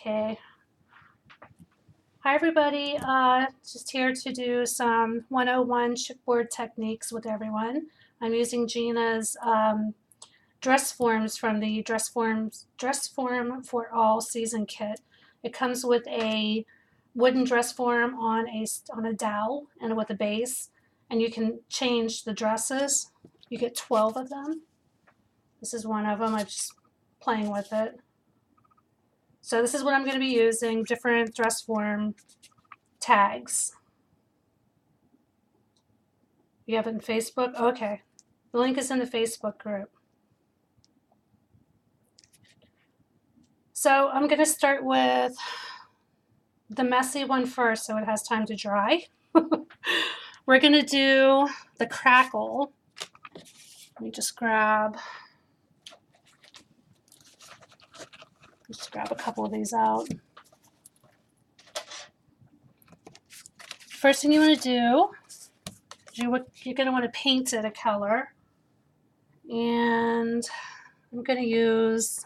Okay. Hi everybody, just here to do some 101 chipboard techniques with everyone. I'm using Gina's dress forms from the Dress Form for All season kit. It comes with a wooden dress form on a dowel and with a base, and you can change the dresses. You get 12 of them. This is one of them. I'm just playing with it. So this is what I'm going to be using, different dress form tags. You have it in Facebook? Okay. The link is in the Facebook group. So I'm going to start with the messy one first so it has time to dry. We're going to do the crackle. Let me just grab a couple of these out. First thing you want to do, you're going to want to paint it a color. And I'm going to use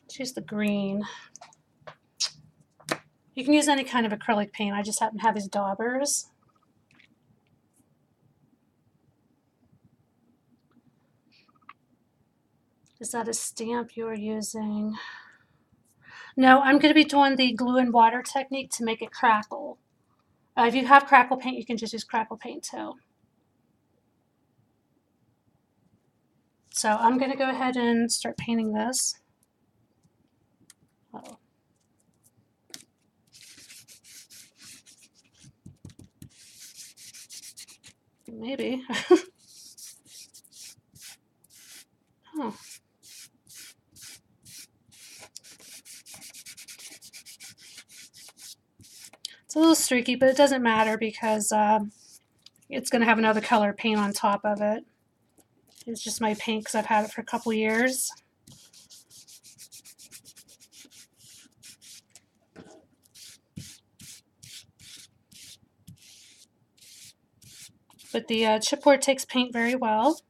choose the green. You can use any kind of acrylic paint. I just happen to have these daubers. Is that a stamp you're using? No, I'm going to be doing the glue and water technique to make it crackle. If you have crackle paint, you can just use crackle paint too. So I'm going to go ahead and start painting this. Uh-oh. Maybe. Oh. It's a little streaky, but it doesn't matter because it's going to have another color paint on top of it. It's just my paint because I've had it for a couple years. But the chipboard takes paint very well.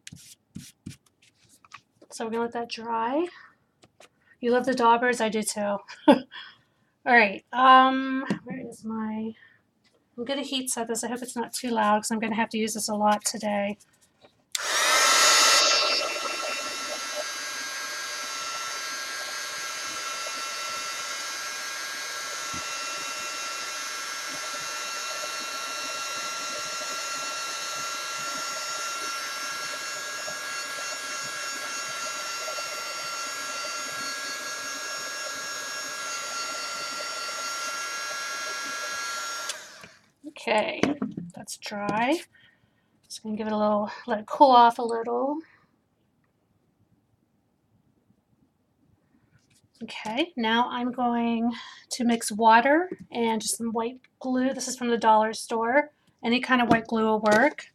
So we're going to let that dry. You love the daubers? I do too. All right, where is my, I'm going to heat set this. I hope it's not too loud because I'm going to have to use this a lot today. Okay, that's dry. Just gonna give it a little, let it cool off a little. Okay, now I'm going to mix water and just some white glue. This is from the dollar store. Any kind of white glue will work.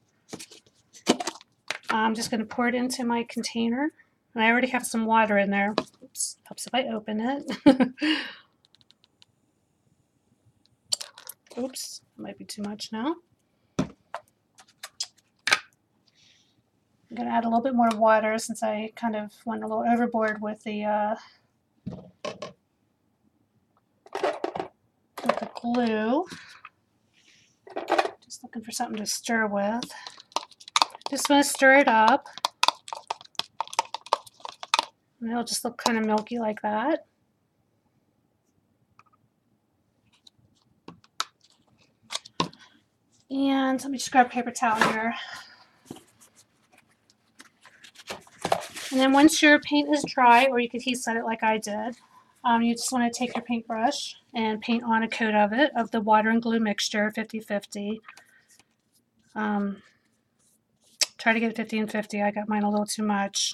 I'm just going to pour it into my container. And I already have some water in there. Oops, helps if I open it. Oops, might be too much now. I'm going to add a little bit more water since I kind of went a little overboard with the glue. Just looking for something to stir with. Just want to stir it up. And it'll just look kind of milky like that. And let me just grab a paper towel here. And then once your paint is dry, or you could heat set it like I did, you just want to take your paintbrush and paint on a coat of it, of the water and glue mixture, 50-50. Try to get 50 and 50. I got mine a little too much.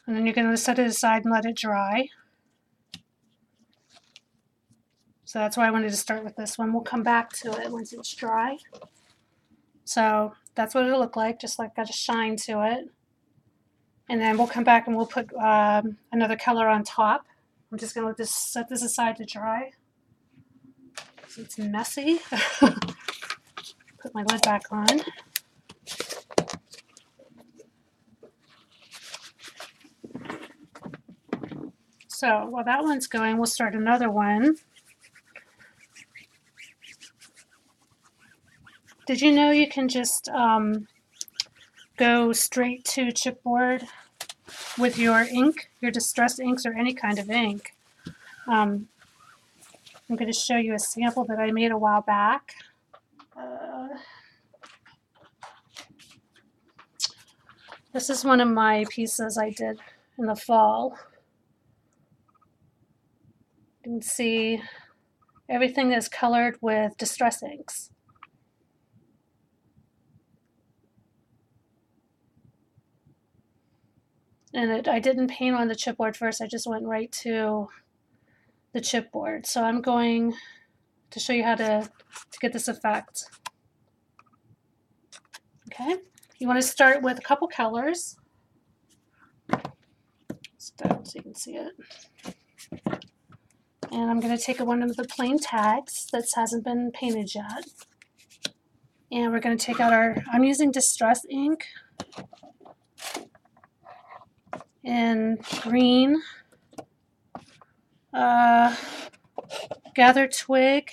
And then you're going to set it aside and let it dry. So that's why I wanted to start with this one. We'll come back to it once it's dry. So that's what it'll look like, just like got a shine to it. And then we'll come back and we'll put another color on top. I'm just going to set this aside to dry. So it's messy. put my lid back on. So while that one's going, we'll start another one. Did you know you can just go straight to chipboard with your ink, your distress inks or any kind of ink? I'm going to show you a sample that I made a while back. This is one of my pieces I did in the fall. You can see everything is colored with distress inks. And I didn't paint on the chipboard first, I just went right to the chipboard. So I'm going to show you how to get this effect. Okay, you want to start with a couple colors. Start so you can see it. And I'm going to take one of the plain tags that hasn't been painted yet. And we're going to take out I'm using distress ink in green, gathered twig,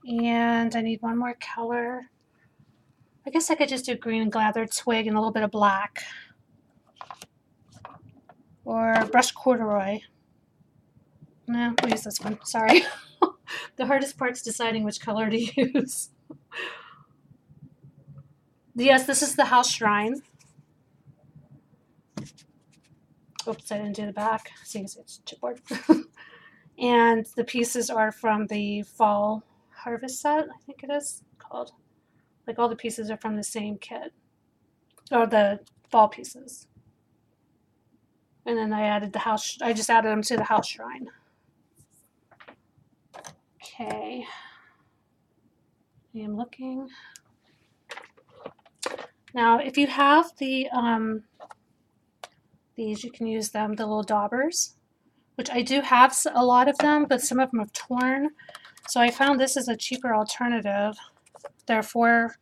and I need one more color. I guess I could just do green and gathered twig and a little bit of black. Or brush corduroy. No, we'll use this one. Sorry. The hardest part's deciding which color to use. Yes, this is the house shrine. Oops, I didn't do the back. See, it's chipboard. And the pieces are from the fall harvest set, I think it is called. Like all the pieces are from the same kit. Or the fall pieces. And then I just added them to the house shrine. Okay. I am looking. Now, if you have these, you can use them, the little daubers, which I do have a lot of them, but some of them have torn. So I found this is a cheaper alternative. They're for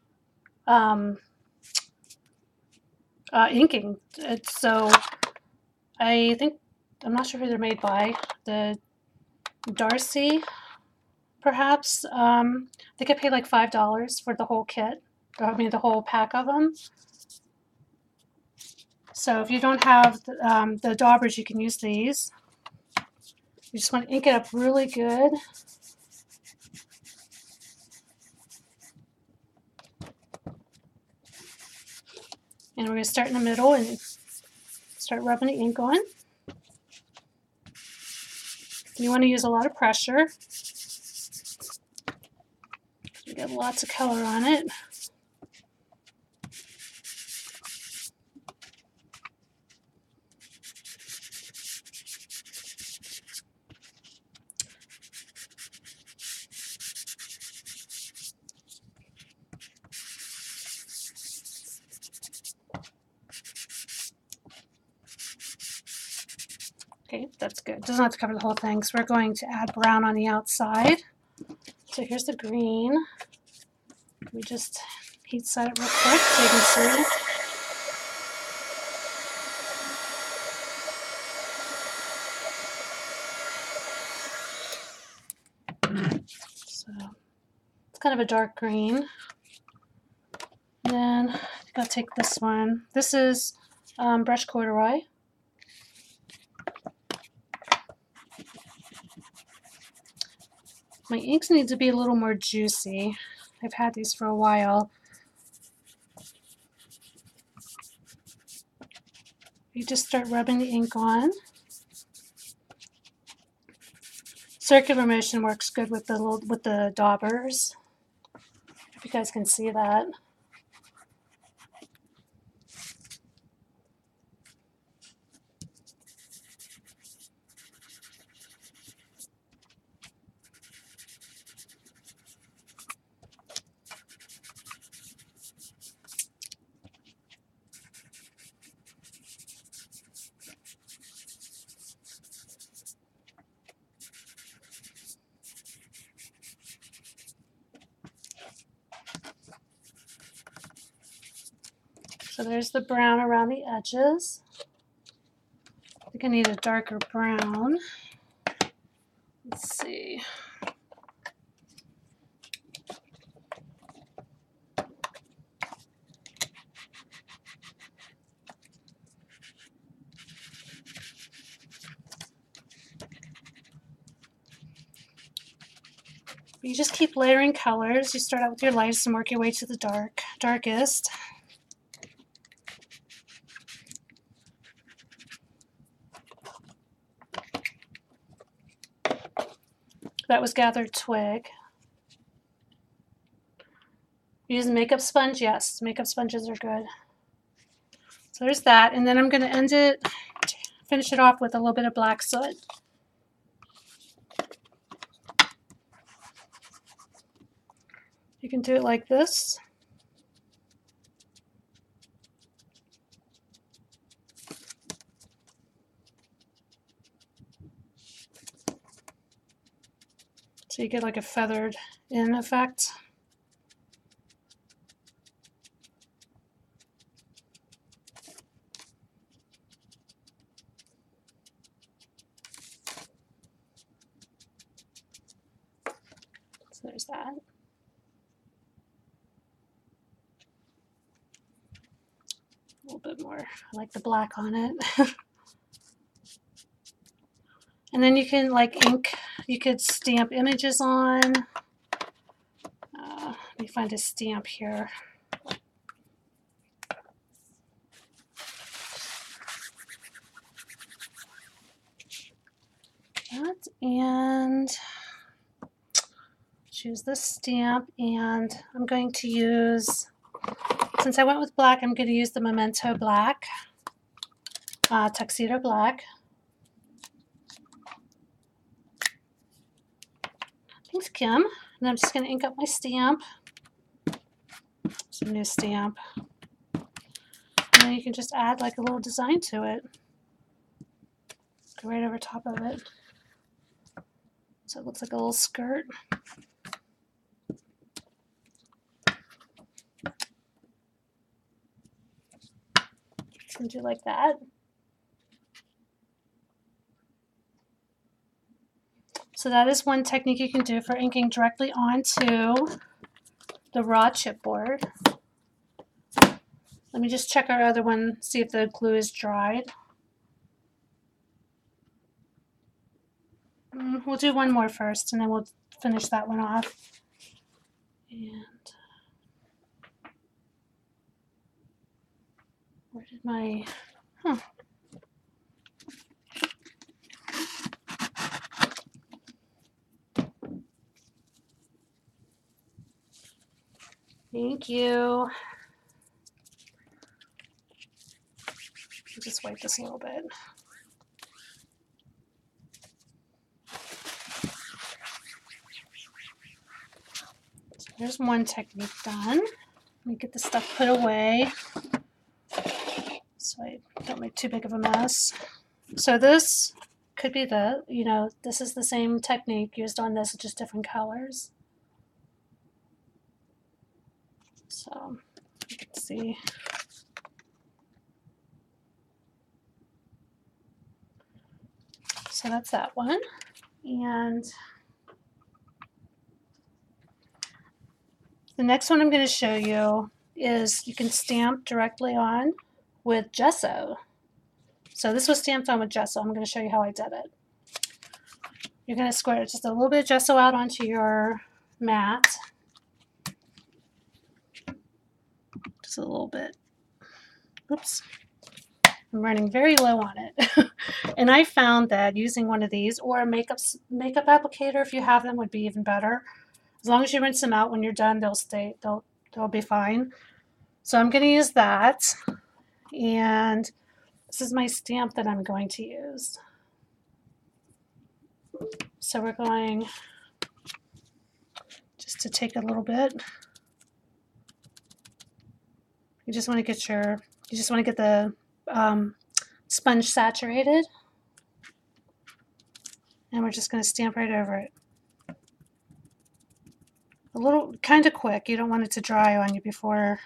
inking. So I'm not sure who they're made by. The Darcy, perhaps. I think I paid like $5 for the whole kit. I mean, the whole pack of them. So if you don't have the daubers, you can use these. You just want to ink it up really good. And we're going to start in the middle and start rubbing the ink on. You want to use a lot of pressure. You get lots of color on it. Okay, that's good. Doesn't have to cover the whole thing, so we're going to add brown on the outside. So here's the green. We just heat set it real quick so you can see. So it's kind of a dark green. And then I think I'll take this one. This is brush corduroy. My inks need to be a little more juicy. I've had these for a while. You just start rubbing the ink on. Circular motion works good with the daubers. If you guys can see that. So there's the brown around the edges. I think I need a darker brown. Let's see. You just keep layering colors. You start out with your lightest and work your way to the darkest. That was gathered twig. Use a makeup sponge? Yes, makeup sponges are good. So there's that, and then I'm going to finish it off with a little bit of black soot. You can do it like this. So you get like a feathered in effect. So there's that. A little bit more. I like the black on it. And then you can like ink, you could stamp images on. Let me find a stamp here. That, and choose this stamp, and I'm going to use, since I went with black, I'm going to use the Memento Black, Tuxedo Black. Thanks, Kim. And I'm just going to ink up my stamp. Some new stamp. And then you can just add like a little design to it. Go right over top of it. So it looks like a little skirt. Just going to do like that. So that is one technique you can do for inking directly onto the raw chipboard. Let me just check our other one, see if the glue is dried. We'll do one more first, and then we'll finish that one off. And where did my, Thank you. I'll just wipe this a little bit. So there's one technique done. Let me get this stuff put away so I don't make too big of a mess. So this could be this is the same technique used on this, just different colors. So you can see. So that's that one. And the next one I'm going to show you is you can stamp directly on with gesso. So this was stamped on with gesso. I'm going to show you how I did it. You're going to squirt just a little bit of gesso out onto your mat. Just a little bit. Oops. I'm running very low on it. And I found that using one of these or a makeup applicator, if you have them, would be even better. As long as you rinse them out when you're done, they'll be fine. So I'm going to use that. And this is my stamp that I'm going to use. So we're going just to take a little bit. You just want to get the sponge saturated. And we're just going to stamp right over it. A little kind of quick. You don't want it to dry on you before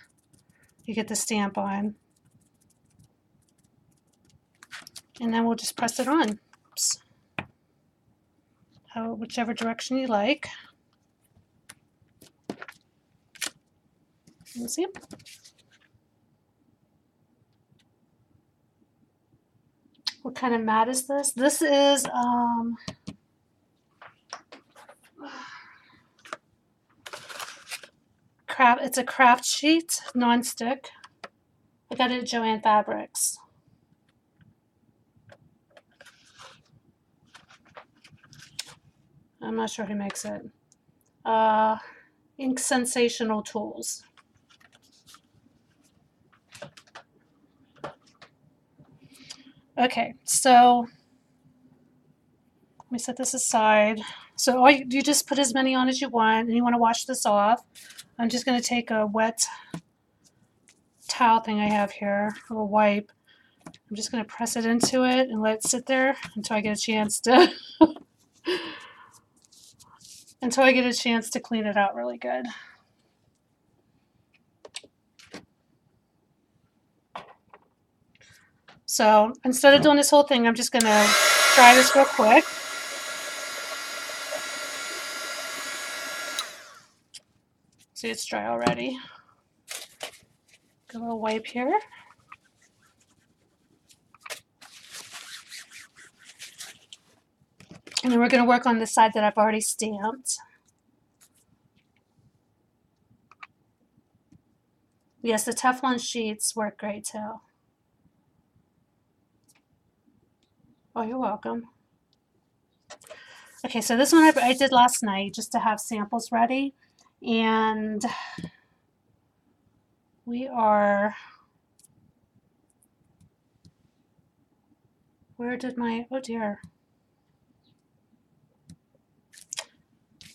you get the stamp on. And then we'll just press it on. Oops. Whichever direction you like. Let's see. What kind of mat is this? This is craft. It's a craft sheet, non-stick. I got it at Joann Fabrics. I'm not sure who makes it. Ink Sensational Tools. Okay, so let me set this aside. So you just put as many on as you want, and you want to wash this off. I'm just going to take a wet towel thing I have here, a little wipe. I'm just going to press it into it and let it sit there until I get a chance to clean it out really good. So instead of doing this whole thing, I'm just going to try this real quick. See, it's dry already. Get a little wipe here. And then we're going to work on the side that I've already stamped. Yes, the Teflon sheets work great too. Oh, you're welcome. Okay, so this one I did last night just to have samples ready. And we are, where did my, oh dear.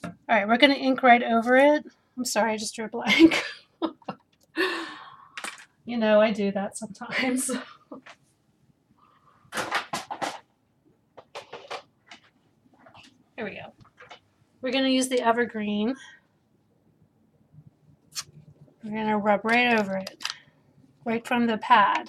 All right, we're going to ink right over it. I'm sorry, I just drew a blank. You know, I do that sometimes. Here we go. We're going to use the evergreen. We're going to rub right over it, right from the pad.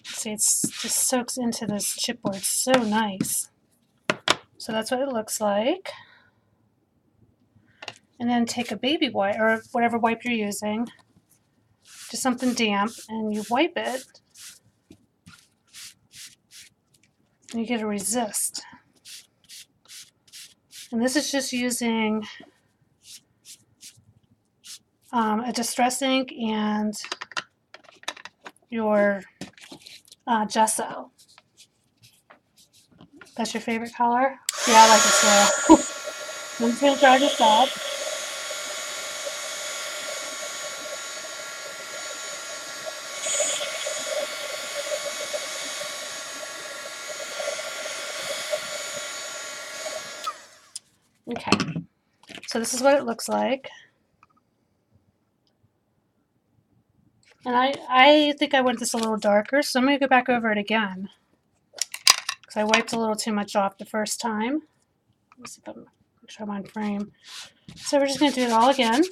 See, it just soaks into this chipboard so nice. So that's what it looks like. And then take a baby wipe, or whatever wipe you're using, just something damp, and you wipe it, and you get a resist. And this is just using a distress ink and your gesso. That's your favorite color? Yeah, I like it too. I'm just going to dry this up. Okay, so this is what it looks like. And I think I want this a little darker, so I'm going to go back over it again. Because I wiped a little too much off the first time. Let's see if I'm, make sure I'm on frame. So we're just going to do it all again.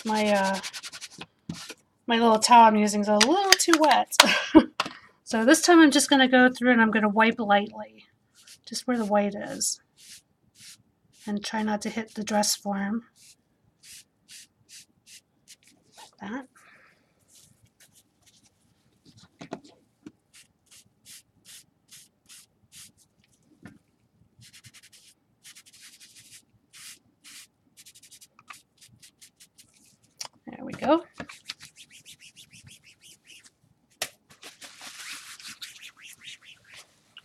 My little towel I'm using is a little too wet. So this time I'm just going to go through and I'm going to wipe lightly, just where the white is. And try not to hit the dress form. Like that. There we go.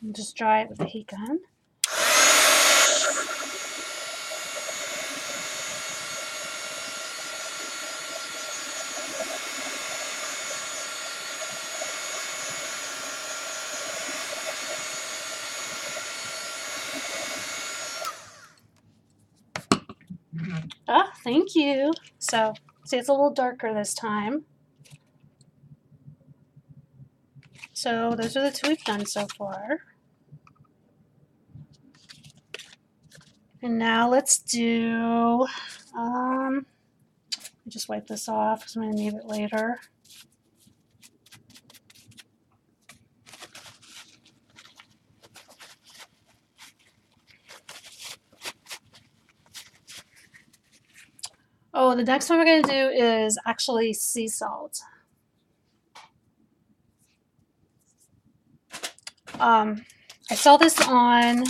And just dry it with a heat gun. Oh, thank you. So, see, it's a little darker this time. So those are the two we've done so far. And now let's do, just wipe this off because I'm going to need it later. Oh, the next one we're going to do is actually sea salt. I saw this on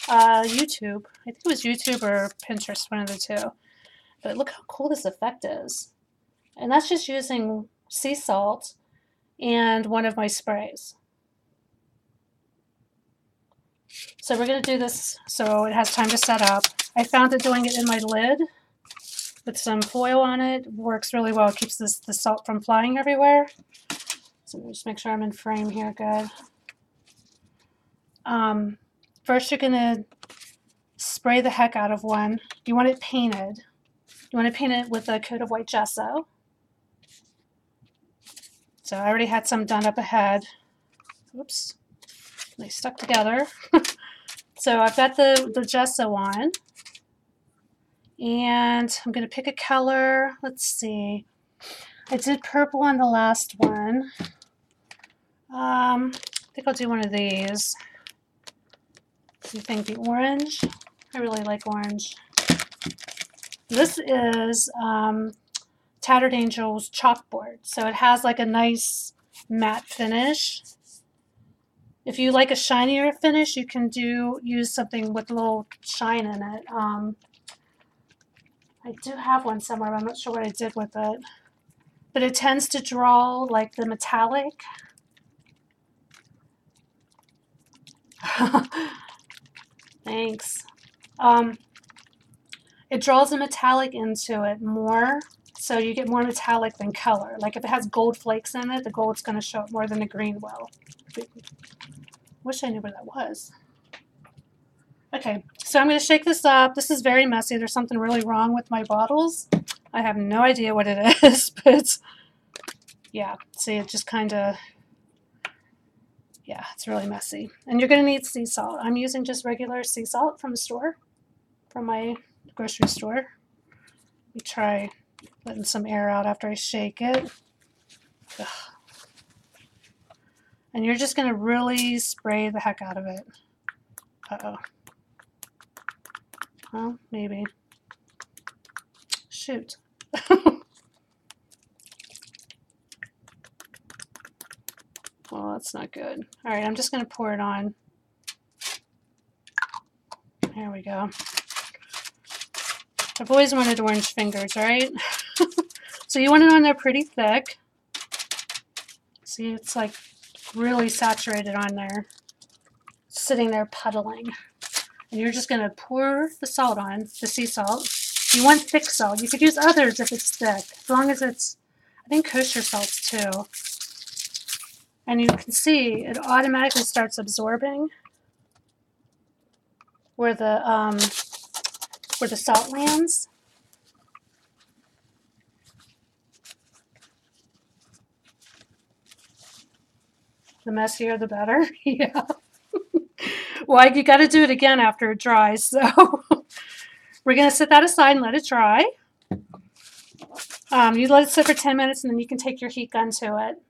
YouTube. I think it was YouTube or Pinterest, one of the two. But look how cool this effect is. And that's just using sea salt and one of my sprays. So we're going to do this so it has time to set up. I found that doing it in my lid with some foil on it works really well. It keeps the salt from flying everywhere. So just make sure I'm in frame here good. First you're going to spray the heck out of one. You want it painted. You want to paint it with a coat of white gesso. So I already had some done up ahead. Oops, they stuck together. So I've got the gesso on. And I'm going to pick a color. Let's see. I did purple on the last one. I think I'll do one of these. Do you think the orange? I really like orange. This is Tattered Angel's chalkboard. So it has like a nice matte finish. If you like a shinier finish, you can use something with a little shine in it. I do have one somewhere, but I'm not sure what I did with it. But it tends to draw like the metallic. Thanks. It draws the metallic into it more, so you get more metallic than color. Like if it has gold flakes in it, the gold's going to show up more than the green will. Wish I knew where that was. Okay, so I'm going to shake this up. This is very messy. There's something really wrong with my bottles. I have no idea what it is, but yeah, see, it just kind of, yeah, it's really messy. And you're going to need sea salt. I'm using just regular sea salt from the store, from my grocery store. Let me try letting some air out after I shake it. Ugh. And you're just going to really spray the heck out of it. Uh-oh. Well, maybe. Shoot. Well, that's not good. All right, I'm just going to pour it on. There we go. I've always wanted orange fingers, right? So you want it on there pretty thick. See, it's like really saturated on there, sitting there puddling. And you're just going to pour the salt on, the sea salt. You want thick salt. You could use others if it's thick, as long as it's, I think kosher salts too. And you can see it automatically starts absorbing where the salt lands. The messier, the better. Yeah. Well, you got to do it again after it dries. So we're going to set that aside and let it dry. You let it sit for 10 minutes and then you can take your heat gun to it.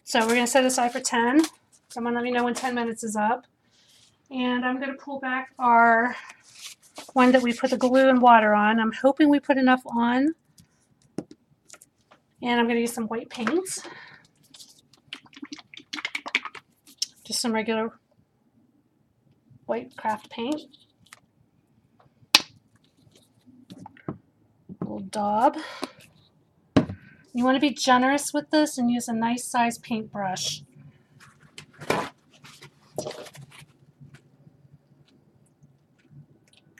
So we're going to set it aside for 10. Someone let me know when 10 minutes is up. And I'm going to pull back our one that we put the glue and water on. I'm hoping we put enough on. And I'm going to use some white paint. Just some regular white craft paint. A little daub. You want to be generous with this and use a nice size paintbrush.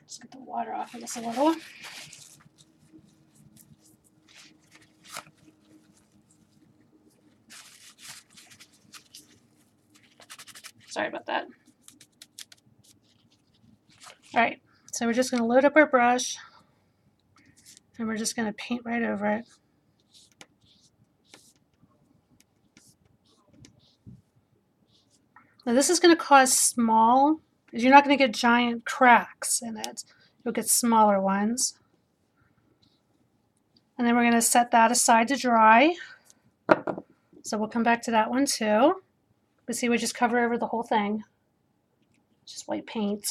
Just get the water off of this a little. Sorry about that. All right, so we're just going to load up our brush and we're just going to paint right over it. Now this is going to cause small, you're not going to get giant cracks in it. You'll get smaller ones. And then we're going to set that aside to dry. So we'll come back to that one too. But see, we just cover over the whole thing. Just white paint.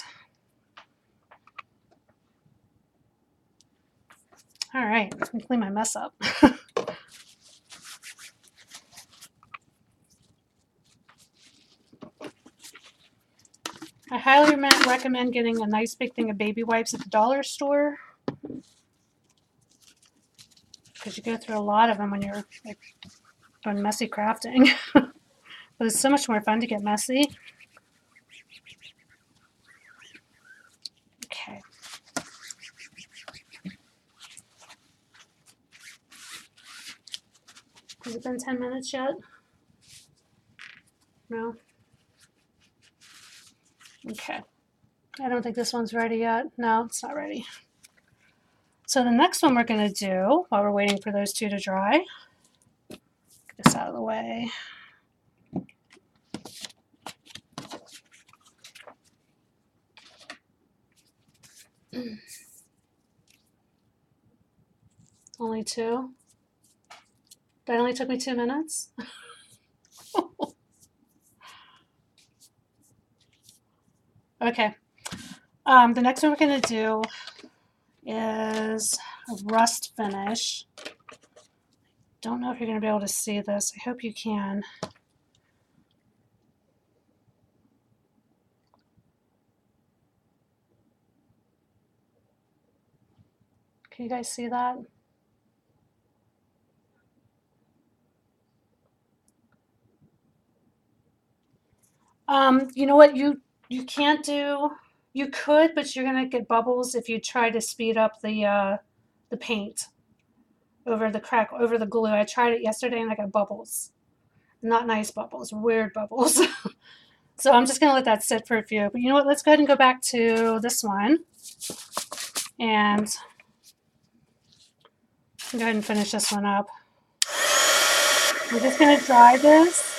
All right, let me clean my mess up. I highly recommend getting a nice big thing of baby wipes at the dollar store, because you go through a lot of them when you're like doing messy crafting. But it's so much more fun to get messy. Okay. Has it been 10 minutes yet? No? Okay. I don't think this one's ready yet. No, it's not ready. So the next one we're going to do, while we're waiting for those two to dry, get this out of the way. Only two? That only took me 2 minutes? Okay. The next one we're going to do is a rust finish. Don't know if you're going to be able to see this. I hope you can. Can you guys see that? You know what you can't do? You could, but you're gonna get bubbles if you try to speed up the paint over the glue. I tried it yesterday and I got bubbles. Not nice bubbles, weird bubbles. So I'm just gonna let that sit for a few. But you know what? Let's go ahead and go back to this one, and go ahead and finish this one up. We're just gonna dry this.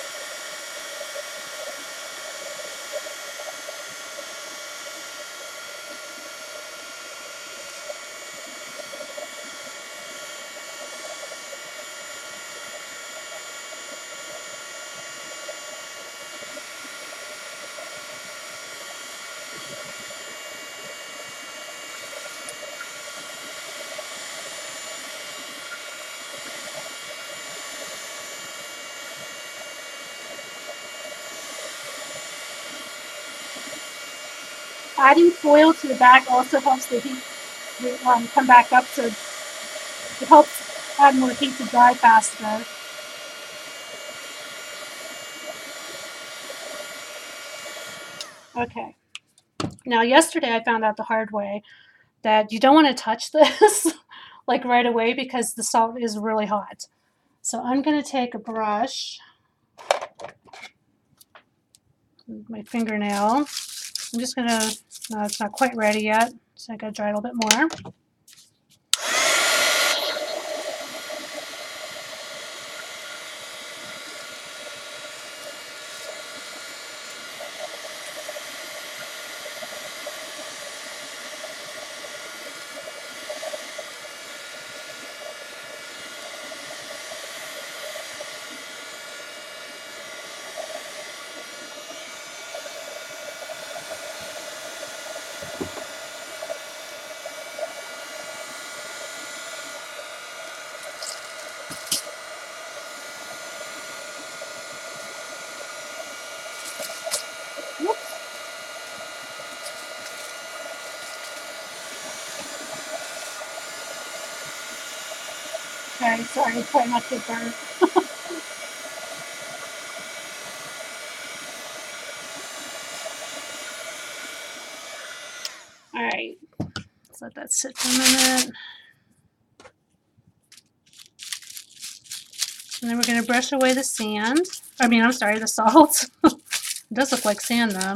Adding foil to the back also helps the heat come back up, so it helps add more heat to dry faster. Okay. Now yesterday I found out the hard way that you don't want to touch this like right away because the salt is really hot. So I'm going to take a brush, my fingernail. I'm just going to, no, it's not quite ready yet, so I got to dry it a little bit more. Okay, sorry, it's quite much of burn. All right, let's let that sit for a minute. And then we're going to brush away the sand. I'm sorry, the salt. It does look like sand though.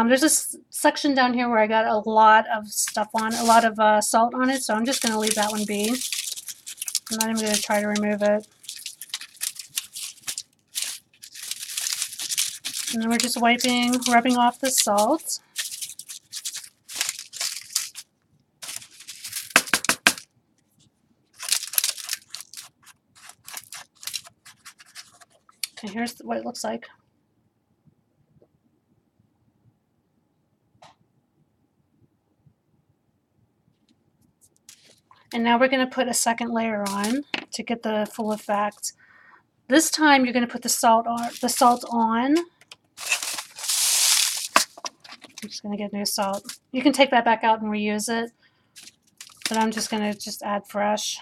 There's this section down here where I got a lot of stuff on, a lot of salt on it, so I'm just going to leave that one be. I'm not even going to try to remove it. And then we're just rubbing off the salt. Okay, here's what it looks like. And now we're going to put a second layer on to get the full effect. This time you're going to put the salt on. I'm just going to get new salt. You can take that back out and reuse it, but I'm just going to add fresh.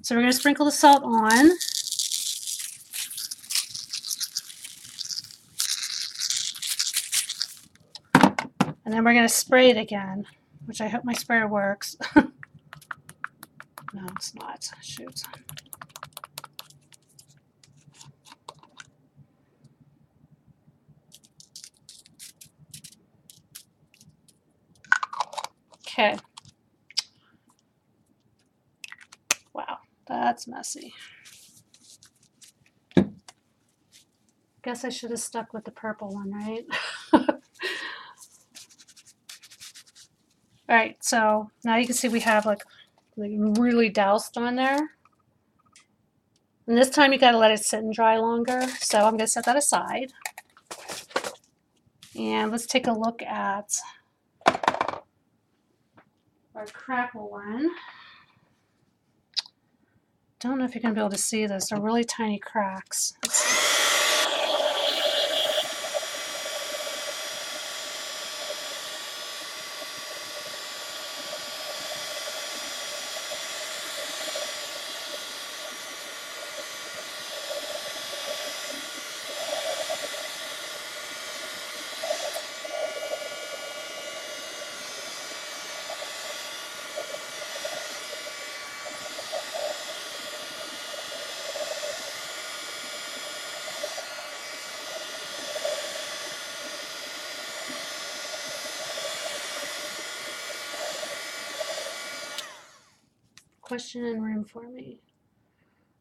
So we're going to sprinkle the salt on. And then we're going to spray it again, which I hope my sprayer works. No, it's not. Shoot. Okay. Wow, that's messy. Guess I should have stuck with the purple one, right? All right, so now you can see we have like really doused on there. And this time you got to let it sit and dry longer. So I'm going to set that aside. And let's take a look at our crackle one. Don't know if you're going to be able to see this. They're really tiny cracks. Question in room for me.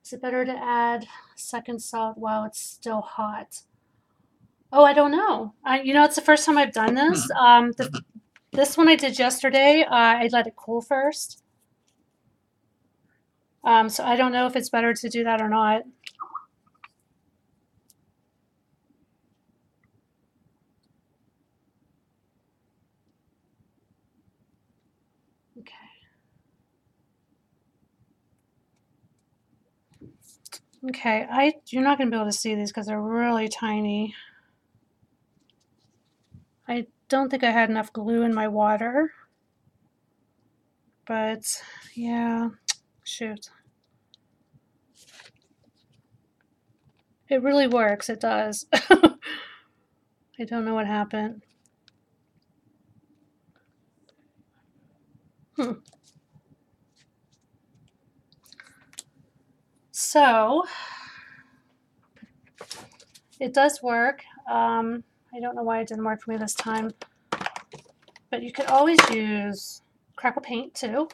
Is it better to add second salt while it's still hot? Oh, I don't know. You know, it's the first time I've done this. This one I did yesterday. I let it cool first. So I don't know if it's better to do that or not. Okay. Okay, you're not going to be able to see these because they're really tiny. I don't think I had enough glue in my water. But, yeah, shoot. It really works, it does. I don't know what happened. So, it does work. I don't know why it didn't work for me this time. But you could always use crackle paint too.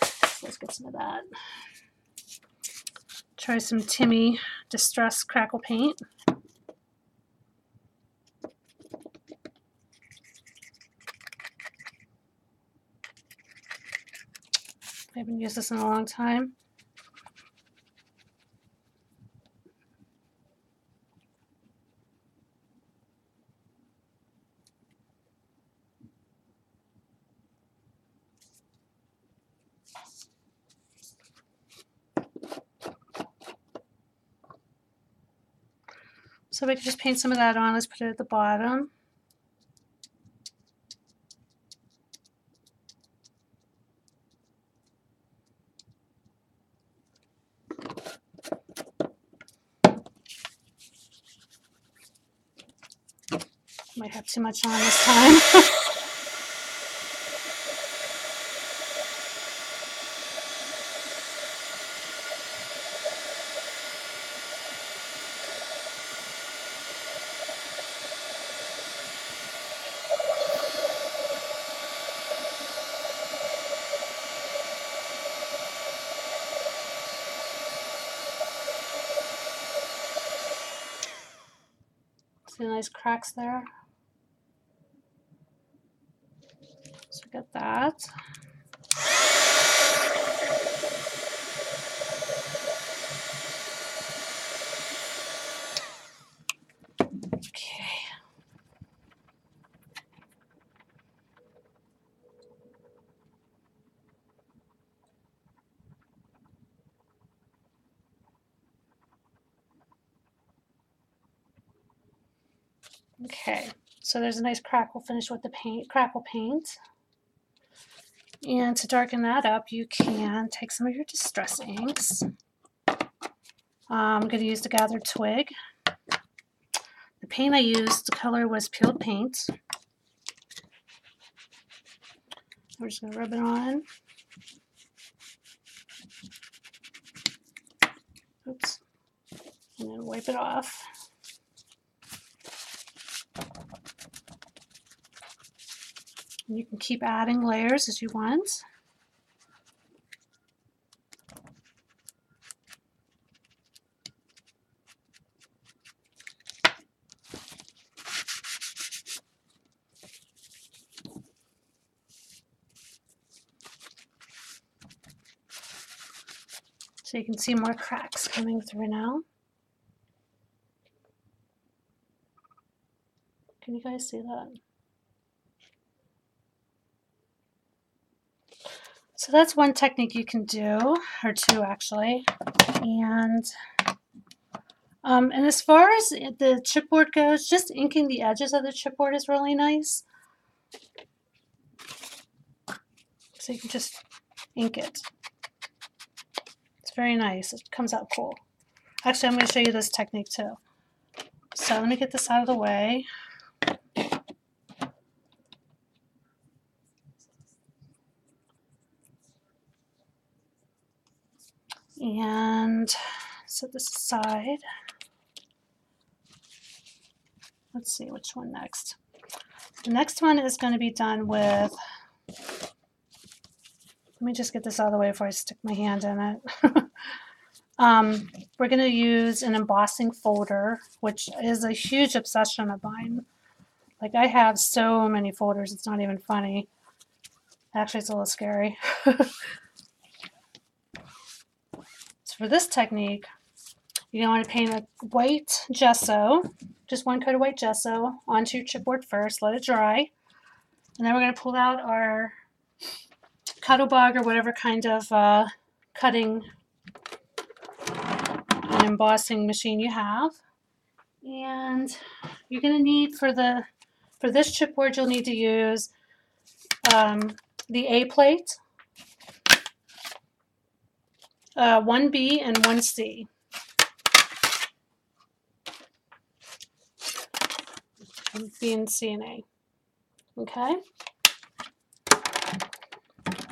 So let's get some of that. Try some Timmy Distress Crackle Paint. I haven't used this in a long time. So we can just paint some of that on. Let's put it at the bottom. Might have too much on this time. See the nice cracks there? So we got that. Okay. Okay, so there's a nice crackle finish with the crackle paint. And to darken that up, you can take some of your distress inks. I'm going to use the gathered twig. The paint I used, the color was peeled paint. We're just going to rub it on. Oops. And then wipe it off. And you can keep adding layers as you want. So you can see more cracks coming through now. Can you guys see that? So that's one technique you can do, or two actually. And as far as the chipboard goes, just inking the edges of the chipboard is really nice. So you can just ink it. It's very nice. It comes out cool. Actually, I'm going to show you this technique too. So let me get this out of the way. And set this aside. Let's see which one next. The next one is going to be done with, let me just get this out of the way before I stick my hand in it. We're going to use an embossing folder, which is a huge obsession of mine. Like, I have so many folders, it's not even funny. Actually, it's a little scary. So for this technique, you're going to want to paint a white gesso, just one coat of white gesso, onto your chipboard first, let it dry. And then we're going to pull out our Cuttlebug or whatever kind of cutting and embossing machine you have. And you're going to need, for this chipboard, you'll need to use the A plate, 1B and 1C. B and C and A. Okay?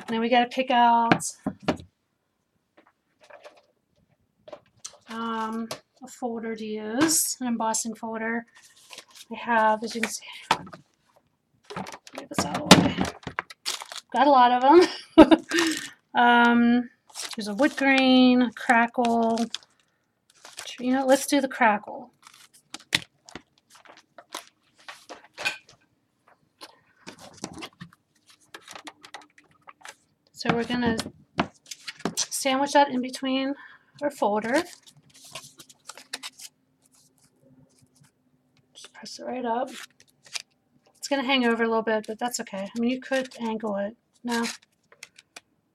Now we got to pick out a folder to use, an embossing folder. I have, as you can see, get this out of the way. Got a lot of them. There's a wood grain, a crackle. You know, let's do the crackle. So we're going to sandwich that in between our folder. Just press it right up. It's going to hang over a little bit, but that's okay. I mean, you could angle it. No,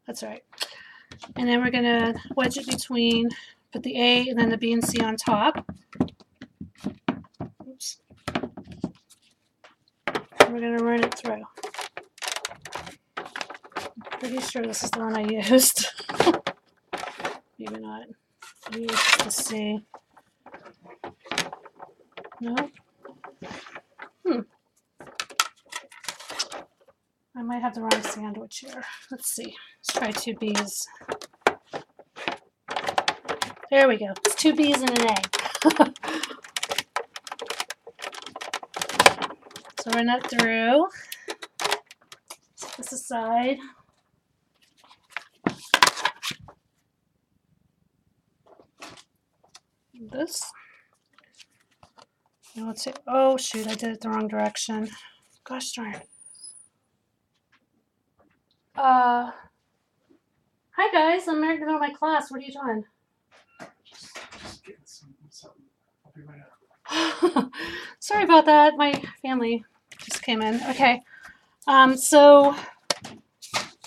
that's all right. And then we're going to wedge it between, put the A and then the B and C on top. Oops. And we're going to run it through. Pretty sure this is the one I used. Maybe not. I used the C. No. I might have the wrong sandwich here. Let's see. Let's try 2 B's. There we go. It's 2 B's and an A. So run that through. Set this aside. This. Now let's see. Oh shoot, I did it the wrong direction. Gosh darn. Hi guys, I'm right in the middle of my class. What are you doing? Just getting something. I'll be right out. Sorry about that. My family just came in. Okay. So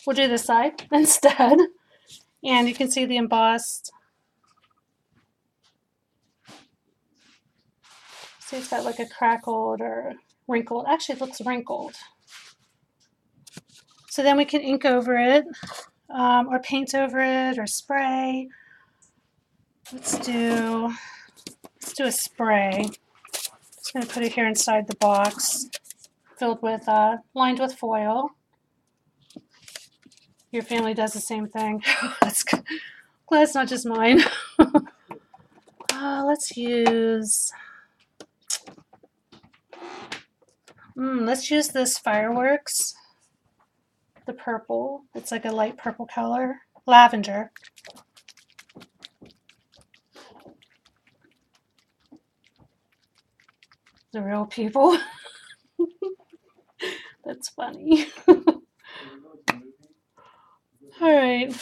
we'll do this side instead. And you can see the embossed. See, it's got like a crackled or wrinkled. Actually, it looks wrinkled. So then we can ink over it, or paint over it, or spray. Let's do a spray. Just gonna put it here inside the box, filled with, lined with foil. Your family does the same thing. That's good. Glad it's not just mine. Let's use. Let's use this fireworks. The purple. It's like a light purple color. Lavender. The real people. That's funny. All right.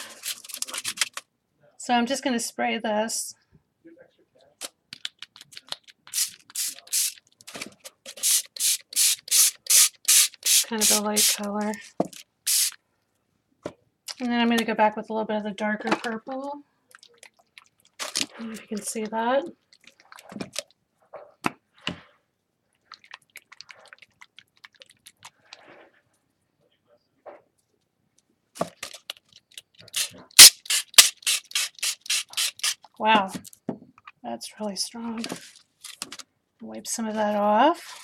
So I'm just going to spray this. Kind of a light color. And then I'm going to go back with a little bit of the darker purple. I don't know if you can see that. Wow, that's really strong. Wipe some of that off.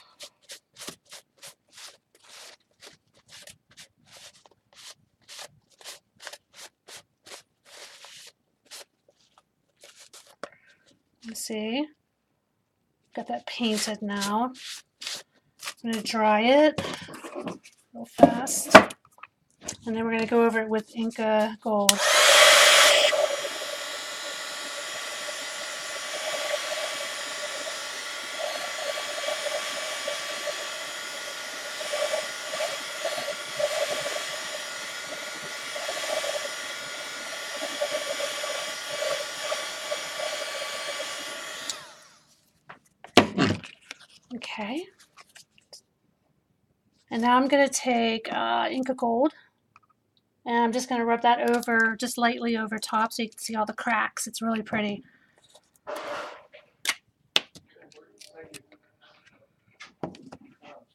You see, got that painted now. I'm going to dry it real fast. And then we're going to go over it with Inca Gold. Okay. And now I'm going to take Inca Gold, and I'm just going to rub that over, just lightly over top so you can see all the cracks. It's really pretty.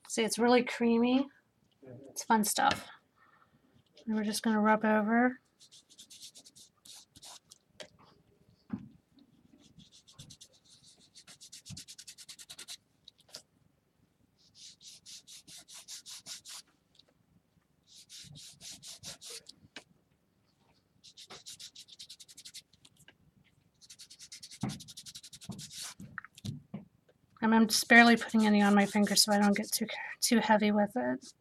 See, it's really creamy. It's fun stuff. And we're just going to rub over. And I'm just barely putting any on my finger so I don't get too heavy with it.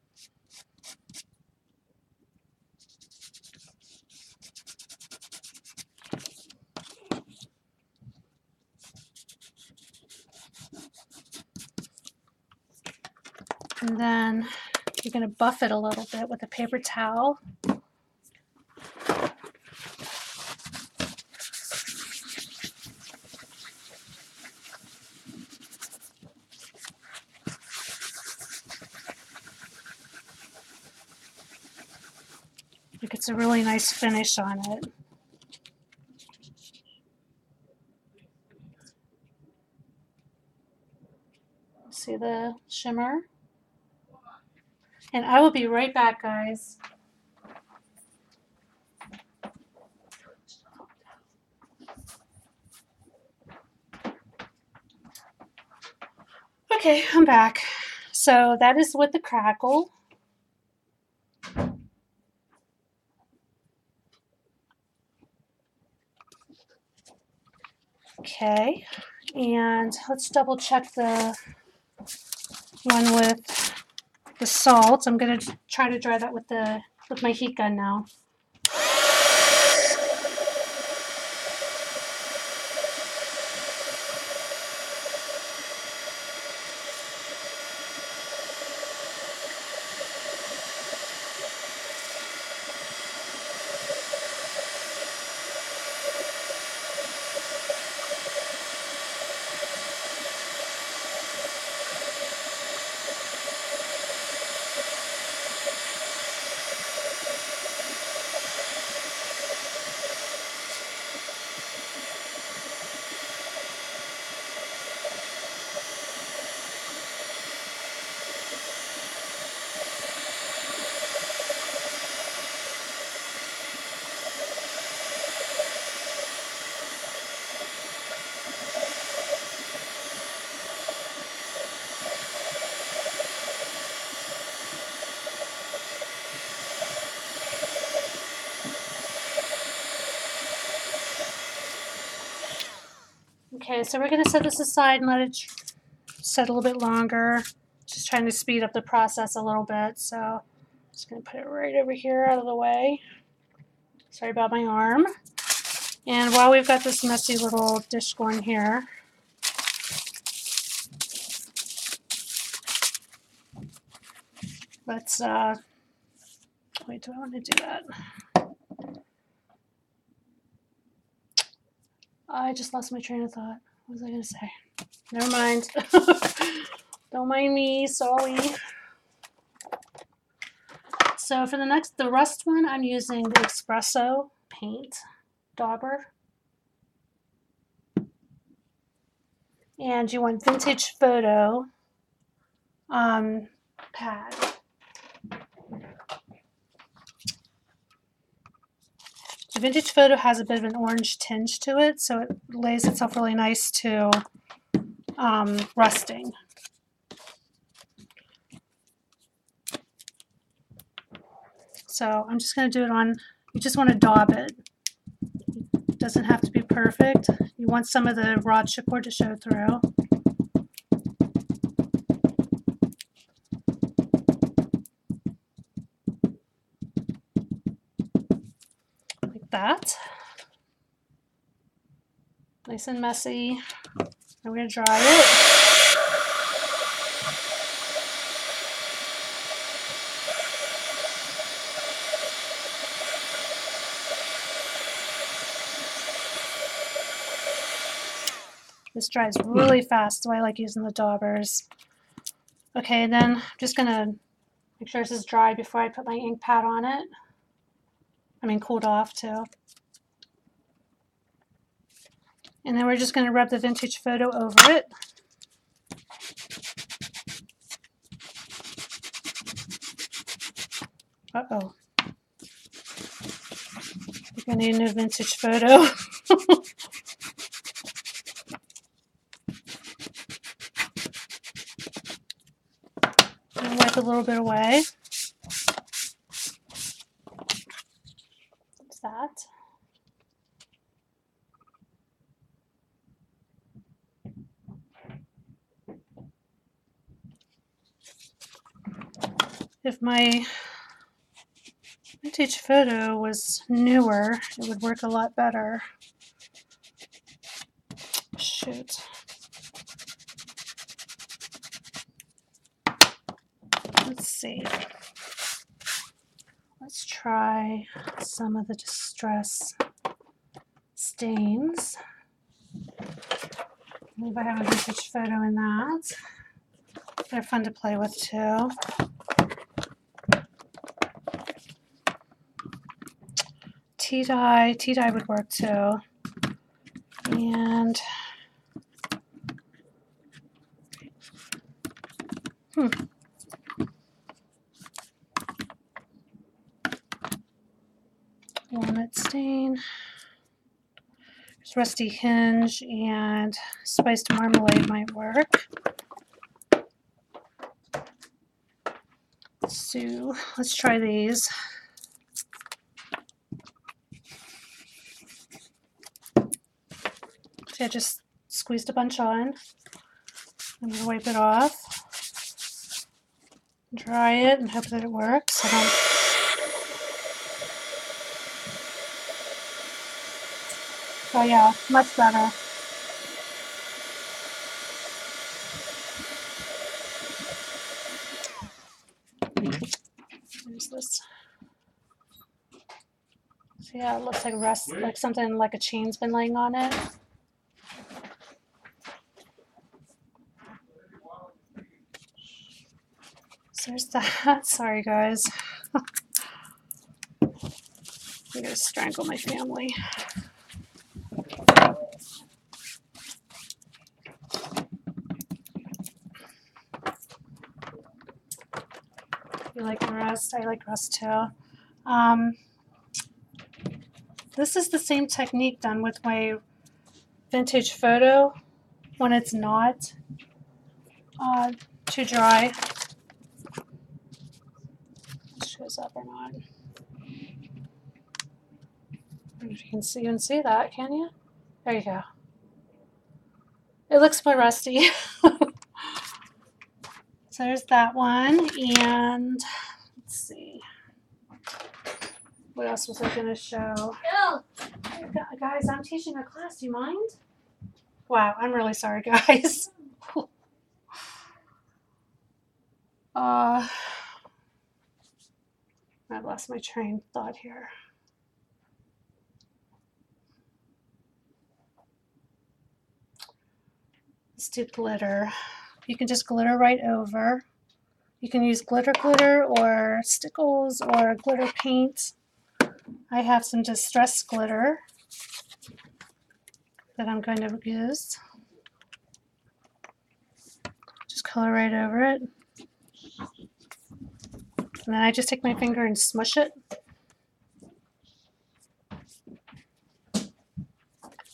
And then you're going to buff it a little bit with a paper towel. It gets a really nice finish on it. See the shimmer? And I will be right back, guys. Okay, I'm back. So that is with the crackle. Okay, and let's double check the one with the salt. I'm going to try to dry that with my heat gun now. Okay, so we're going to set this aside and let it set a little bit longer. Just trying to speed up the process a little bit. So I'm just going to put it right over here out of the way. Sorry about my arm. And while we've got this messy little dish going here, let's, wait, do I want to do that? I just lost my train of thought. What was I going to say? Never mind. Don't mind me, sorry. So for the rust one, I'm using the espresso paint dauber. And you want vintage photo pad. The vintage photo has a bit of an orange tinge to it, so it lays itself really nice to rusting. So I'm just going to do it on, you just want to daub it. It doesn't have to be perfect. You want some of the raw chipboard to show through. Like that. Nice and messy. I'm going to dry it. This dries really fast, so I like using the daubers. Okay, and then I'm just going to make sure this is dry before I put my ink pad on it. I mean, cooled off too. And then we're just going to rub the vintage photo over it. Uh-oh. We're going to need a new vintage photo. And wipe a little bit away. What's that? If my vintage photo was newer, it would work a lot better. Shoot. Let's see. Let's try some of the distress stains. Maybe I have a vintage photo in that. They're fun to play with too. Tea dye would work too. And walnut stain. There's rusty hinge and spiced marmalade might work. So let's try these. See, I just squeezed a bunch on. I'm going to wipe it off, dry it, and hope that it works. Oh yeah, much better. There's this. So yeah, it looks like rust, like something like a chain's been laying on it. So there's that. Sorry guys. I'm gonna strangle my family. You like the rust? I like rust too. This is the same technique done with my vintage photo when it's not too dry. It shows up or not. I don't know if you can see that, can you? There you go. It looks more rusty. So there's that one, and let's see. What else was I going to show? Guys, I'm teaching a class. Do you mind? Wow, I'm really sorry, guys. I've lost my train of thought here. Let's do glitter. You can just glitter right over. You can use glitter or stickles or glitter paint. I have some distressed glitter that I'm going to use. Just color right over it. And then I just take my finger and smush it.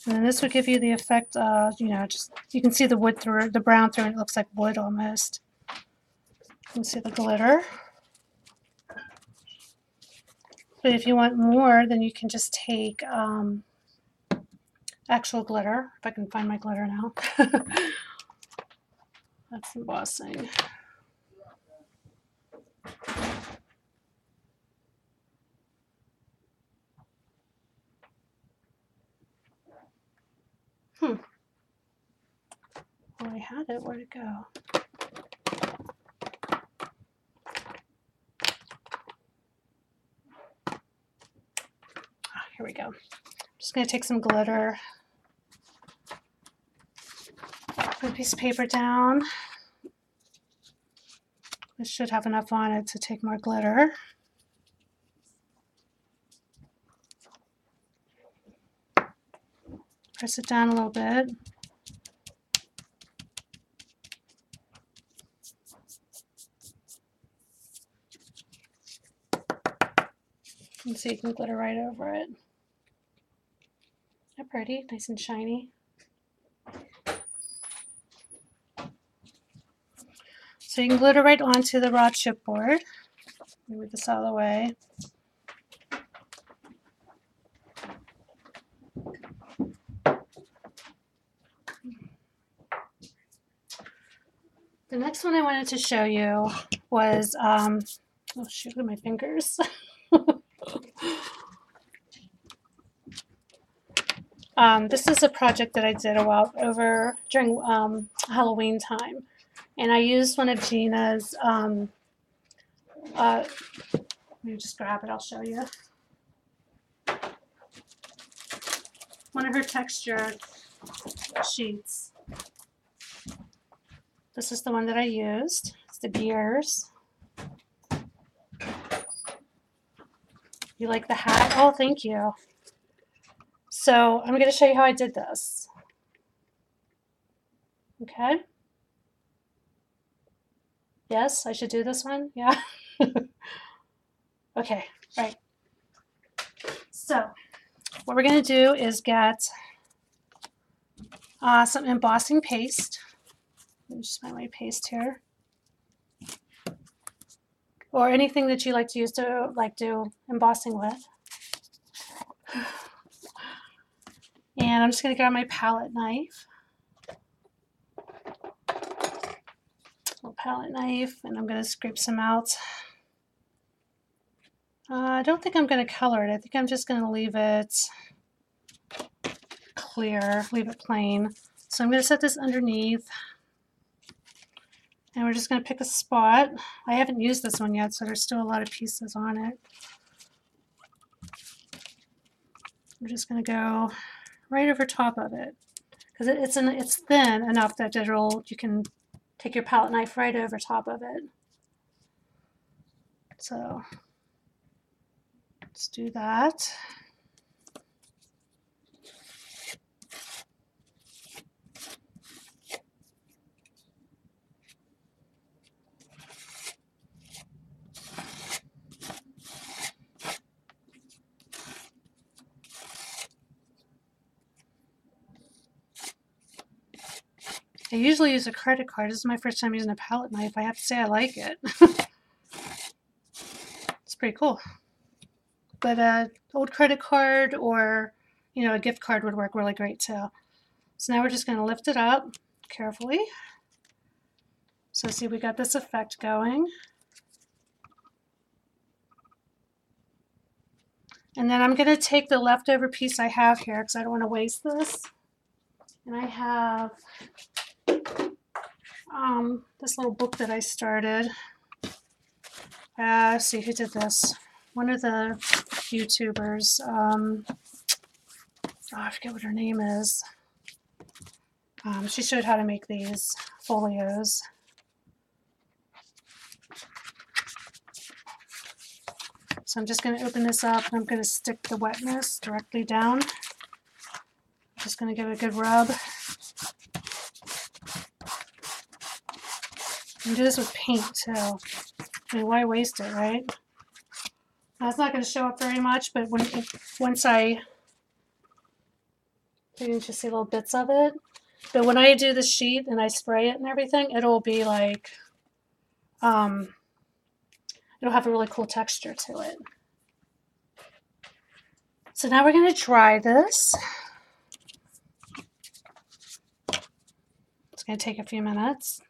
And then this would give you the effect of, just you can see the wood through the brown through it. It looks like wood almost. You can see the glitter. But if you want more, then you can just take actual glitter. If I can find my glitter now. That's embossing. Oh, I had it. Where'd it go? Here we go. I'm just going to take some glitter, put a piece of paper down. This should have enough on it to take more glitter. Press it down a little bit. And so you can glitter right over it. They're pretty, nice and shiny. So you can glitter right onto the raw chipboard. Move this out of the way. The next one I wanted to show you was, oh shoot, look at my fingers. This is a project that I did a while over during Halloween time. And I used one of Gina's, let me just grab it, I'll show you. One of her texture sheets. This is the one that I used. It's the gears. You like the hat? Oh, thank you. So I'm going to show you how I did this. Okay. Yes, I should do this one? Yeah. Okay, right. So what we're going to do is get some embossing paste. Let me just find my paste here. Or anything that you like to use to do embossing with. And I'm just going to grab my palette knife. Little palette knife, and I'm going to scrape some out. I don't think I'm going to color it. I think I'm just going to leave it clear, leave it plain. So I'm going to set this underneath. And we're just going to pick a spot. I haven't used this one yet, so there's still a lot of pieces on it. We're just going to go right over top of it. Because it's thin enough that you can take your palette knife right over top of it. So let's do that. I usually use a credit card. This is my first time using a palette knife. I have to say I like it. It's pretty cool. But an old credit card or a gift card would work really great too. So now we're just going to lift it up. carefully. So see, we got this effect going. And then I'm going to take the leftover piece I have here because I don't want to waste this. And I have this little book that I started. Let's see who did this. One of the YouTubers. I forget what her name is. She showed how to make these folios. So I'm just going to open this up and I'm going to stick the wetness directly down. Just going to give it a good rub. And do this with paint too. I mean, why waste it, right? Now, it's not going to show up very much, but once you can just see little bits of it. But when I do the sheet and I spray it and everything, it'll be like, it'll have a really cool texture to it. So now we're going to dry this. It's going to take a few minutes.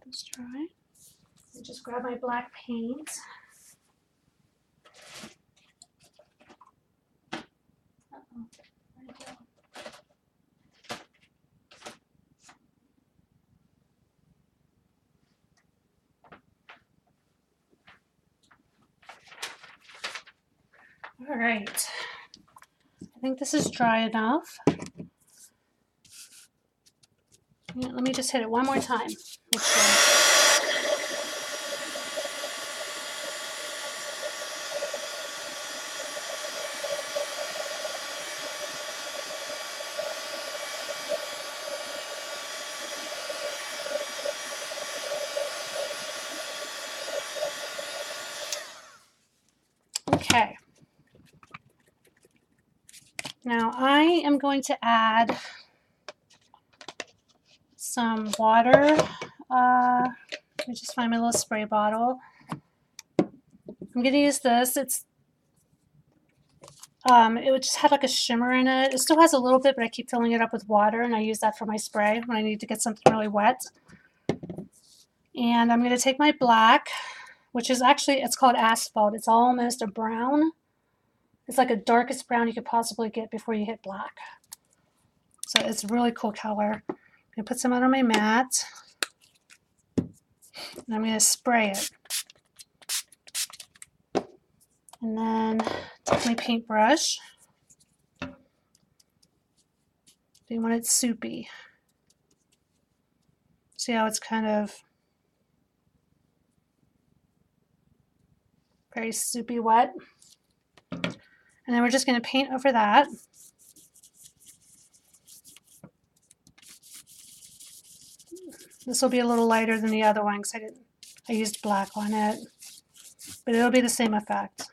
Let's try. I just grab my black paint. Uh-oh. Where'd it go? All right. I think this is dry enough. Yeah, let me just hit it one more time. Make sure. Okay. Now I am going to add some water. Let me just find my little spray bottle. I'm going to use this. It just had like a shimmer in it. It still has a little bit, but I keep filling it up with water, and I use that for my spray when I need to get something really wet. And I'm going to take my black, which is actually, it's called asphalt. It's almost a brown. It's like the darkest brown you could possibly get before you hit black. So it's a really cool color. I'm going to put some on my mat. And I'm going to spray it. And then take my paintbrush. Do you want it soupy? See how it's kind of very soupy wet? And then we're just going to paint over that. This will be a little lighter than the other one because I used black on it. But it'll be the same effect.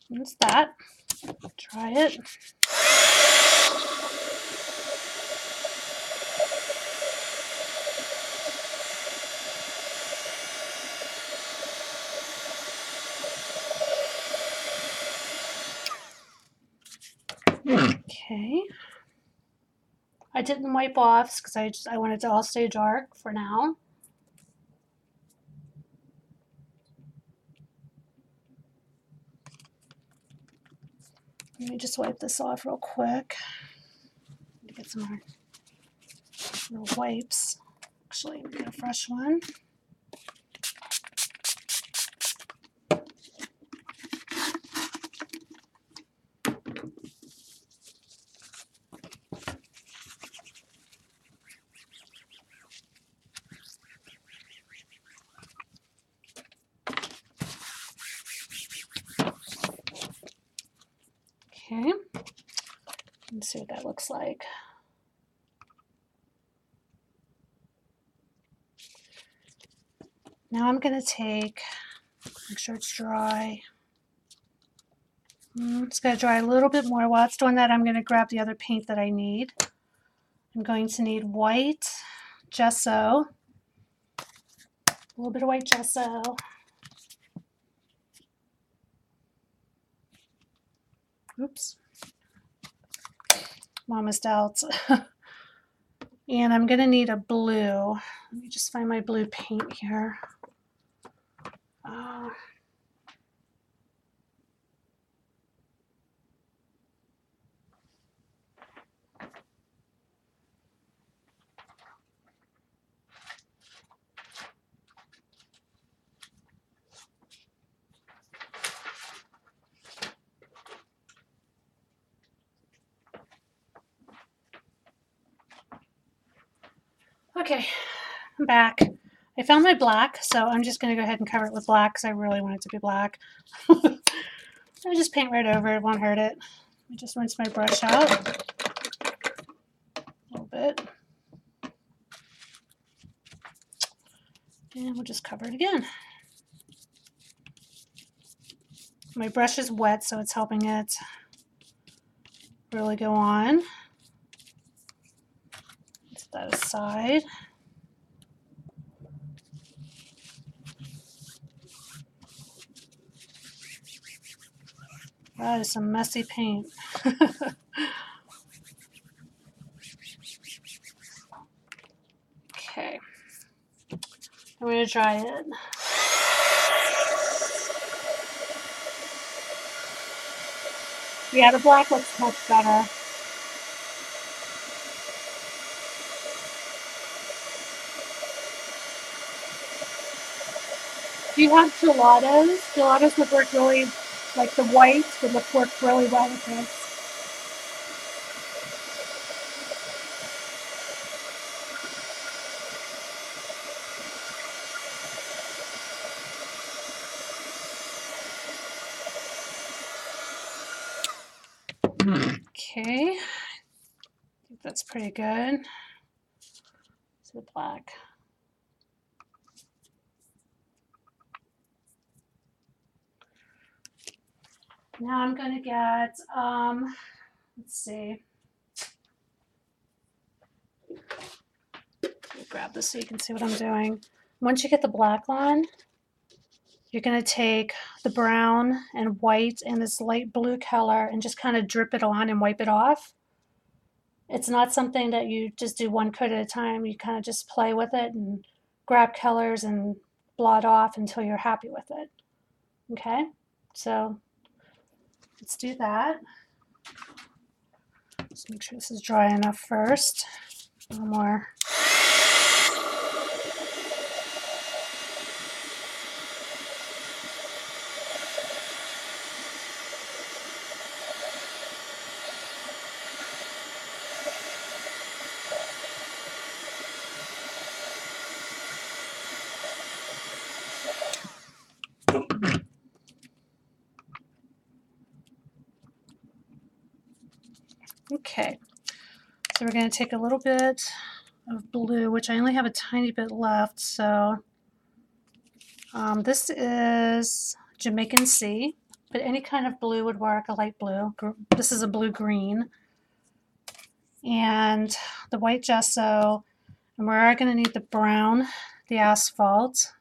That's that. Try it. Okay. I didn't wipe off because I wanted to all stay dark for now. Let me just wipe this off real quick. Get some more little wipes. Actually, get a fresh one. Let's see what that looks like. Now I'm going to take, make sure it's dry. It's going to dry a little bit more. While it's doing that, I'm going to grab the other paint that I need. I'm going to need white gesso, a little bit of white gesso. Oops. I'm almost out. And I'm going to need a blue. Let me just find my blue paint here. Okay, I'm back. I found my black, so I'm just going to go ahead and cover it with black because I really want it to be black. I just paint right over it, it won't hurt it. I just rinse my brush out a little bit. And we'll just cover it again. My brush is wet, so it's helping it really go on. Set that aside. That is some messy paint. Okay. I'm going to dry it. Yeah, the black looks much better. Do you have gelatos? Gelatos would work really, like the white would work really well with this. Okay, I think that's pretty good. So black. Now I'm going to get, let's see. Let me grab this so you can see what I'm doing. Once you get the black on, you're going to take the brown and white and this light blue color and just kind of drip it on and wipe it off. It's not something that you just do one coat at a time. You kind of just play with it and grab colors and blot off until you're happy with it. Okay, so let's do that. Just make sure this is dry enough first. A little more. Okay, so we're going to take a little bit of blue, which I only have a tiny bit left. So this is Jamaican Sea, but any kind of blue would work, a light blue. This is a blue-green. And the white gesso, and we're going to need the brown, the asphalt.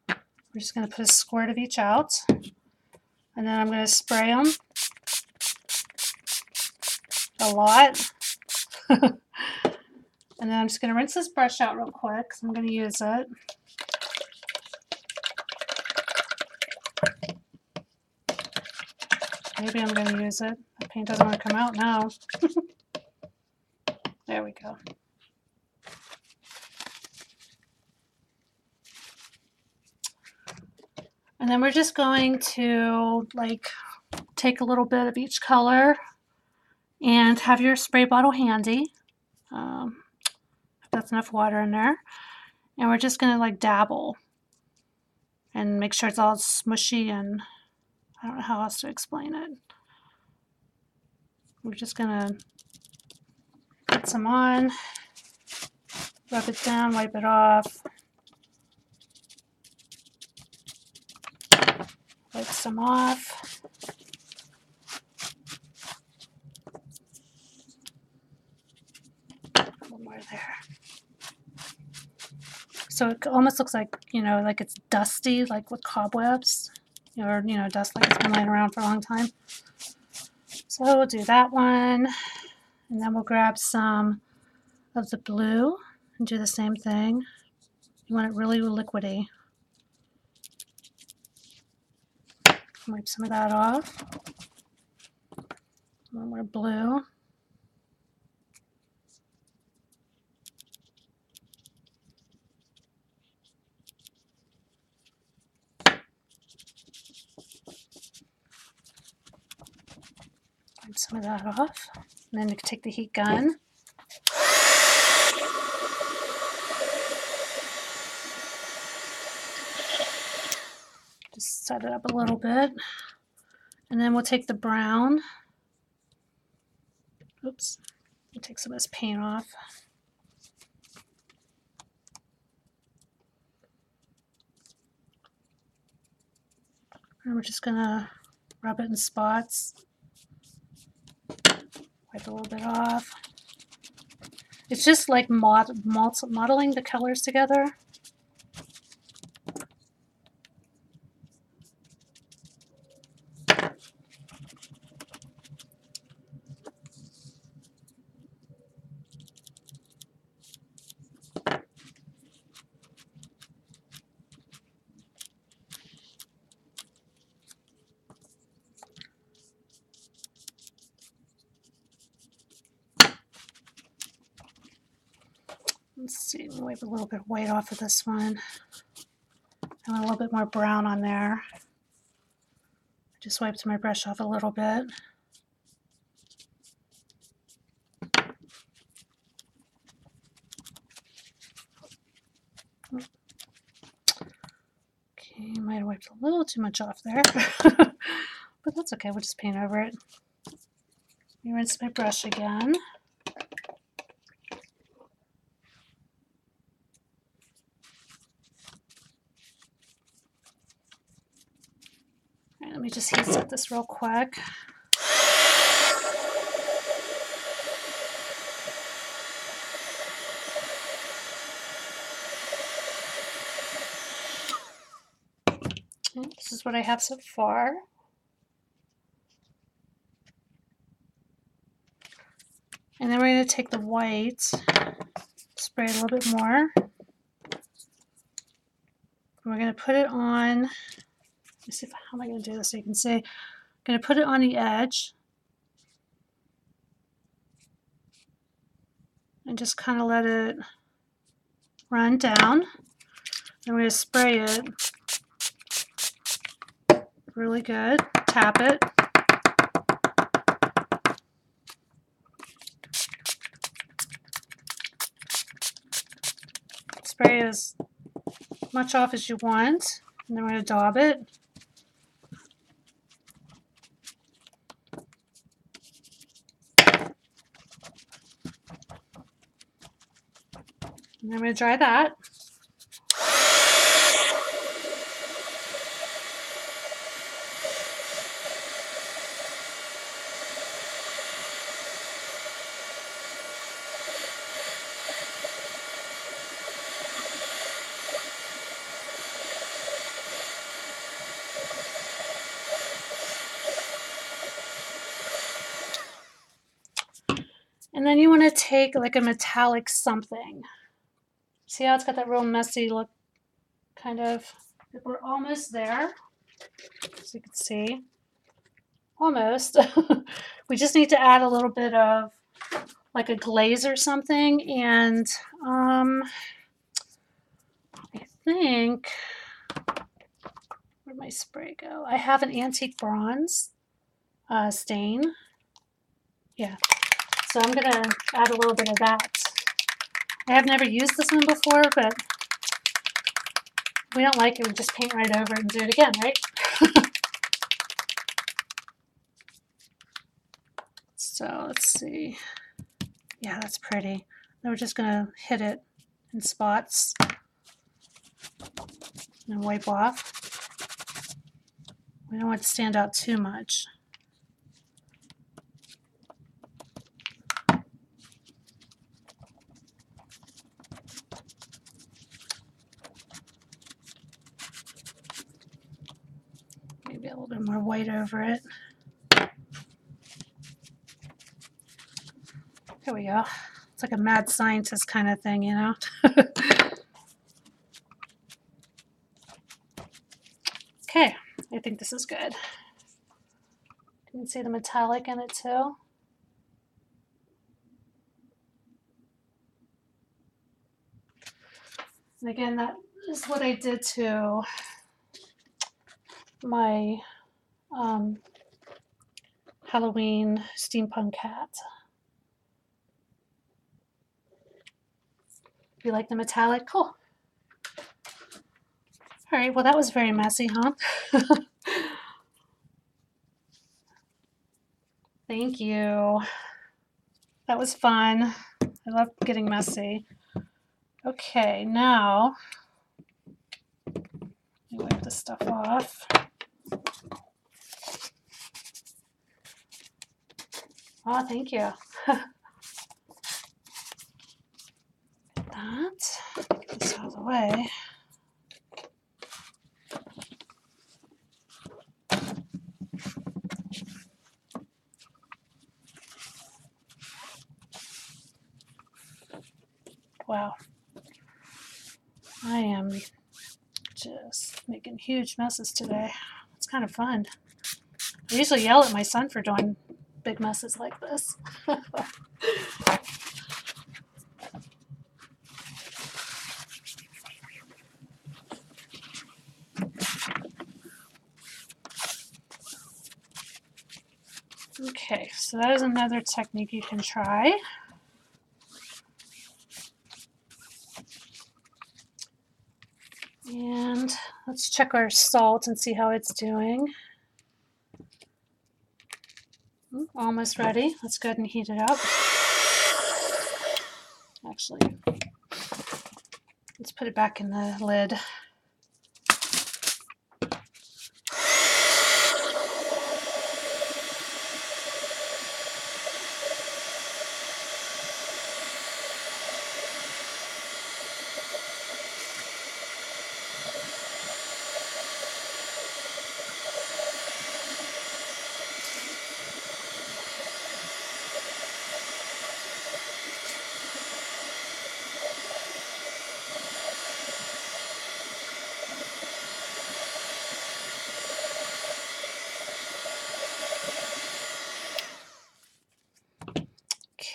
We're just going to put a squirt of each out. And then I'm going to spray them a lot. And then I'm just going to rinse this brush out real quick because I'm going to use it. Maybe I'm going to use it. The paint doesn't want to come out now. There we go. And then we're just going to take a little bit of each color and have your spray bottle handy. If that's enough water in there. And we're just going to dabble and make sure it's all smushy, and I don't know how else to explain it. We're just gonna put some on, rub it down, wipe it off, wipe some off. A little more there. So it almost looks like, like it's dusty, like with cobwebs, or, dust like it's been laying around for a long time. So we'll do that one, and then we'll grab some of the blue and do the same thing. You want it really liquidy. Wipe some of that off. A little more blue. Wipe some of that off. And then you can take the heat gun. Just set it up a little bit. And then we'll take the brown. Oops. We'll take some of this paint off. And we're just going to rub it in spots. Wipe a little bit off. It's just like modeling the colors together. Let's see, we'll wipe a little bit of white off of this one. And a little bit more brown on there. Just wiped my brush off a little bit. Okay, might have wiped a little too much off there. But that's okay, we'll just paint over it. Rinse my brush again. Let me just heat set this real quick. Okay, this is what I have so far. And then we're going to take the white, spray it a little bit more. And we're going to put it on. Let me see how am I going to do this so you can see. I'm going to put it on the edge and just kind of let it run down. And we're going to spray it really good. Tap it. Spray as much off as you want. And then we're going to daub it. And then I'm going to dry that. And then you want to take like a metallic something. See how it's got that real messy look, kind of. We're almost there, as you can see. Almost. We just need to add a little bit of like a glaze or something. And I think, where'd my spray go? I have an antique bronze stain. Yeah. So I'm going to add a little bit of that. I have never used this one before, but if we don't like it, we just paint right over it and do it again, right? So let's see. Yeah, that's pretty. Then we're just gonna hit it in spots and wipe off. We don't want it to stand out too much. Maybe a little bit more white over it. There we go. It's like a mad scientist kind of thing, you know? Okay, I think this is good. You can see the metallic in it too. And again, that is what I did to my Halloween steampunk cat. You like the metallic? Cool. All right, well, that was very messy, huh? Thank you. That was fun. I love getting messy. Okay, now let me wipe this stuff off. Oh, thank you. That. Get this out of the way. Wow. I am just making huge messes today. It's kind of fun. I usually yell at my son for doing big messes like this. Okay, so that is another technique you can try. And let's check our salt and see how it's doing. Almost ready. Let's go ahead and heat it up. Actually, let's put it back in the lid.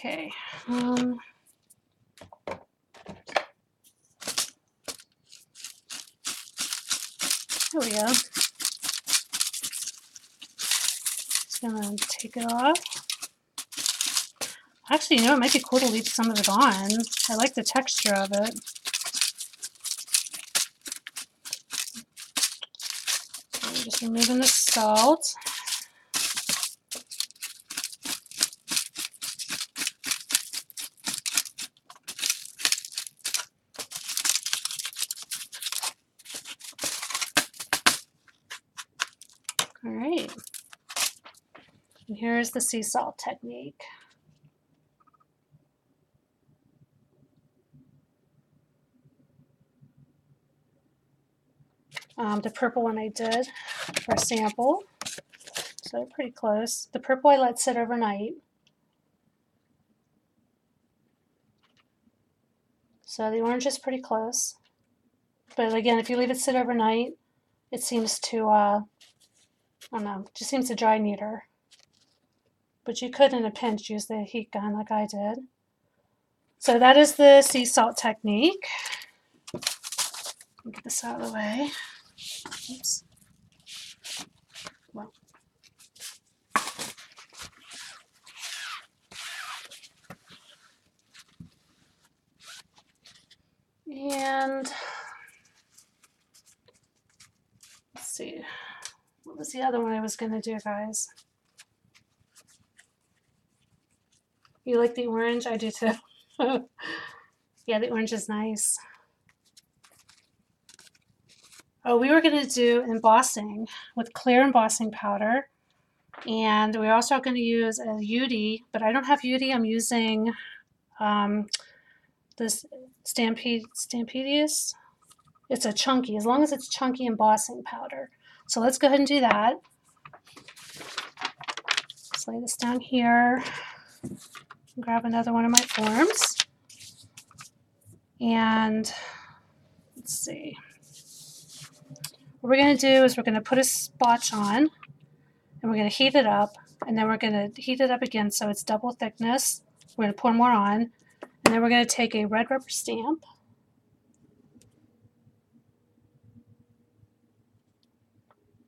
Okay. There we go. Just gonna take it off. Actually, you know, it might be cool to leave some of it on. I like the texture of it. So we're just removing the salt. All right. And here's the sea salt technique. The purple one I did for a sample, so they're pretty close. The purple I let sit overnight. So the orange is pretty close. But again, if you leave it sit overnight, it seems to, I don't know, just seems to dry neater. But you could, in a pinch, use the heat gun like I did. So that is the sea salt technique. Get this out of the way. Oops. Well. And let's see, what was the other one I was going to do, guys? You like the orange? I do too. Yeah, the orange is nice. Oh, we were going to do embossing with clear embossing powder. And we're also going to use a UD, but I don't have UD. I'm using this Stampedius. It's a chunky, as long as it's chunky embossing powder. So let's go ahead and do that. Let's lay this down here. Grab another one of my forms. And let's see. What we're going to do is we're going to put a spotch on, and we're going to heat it up, and then we're going to heat it up again so it's double thickness. We're going to pour more on, and then we're going to take a red rubber stamp,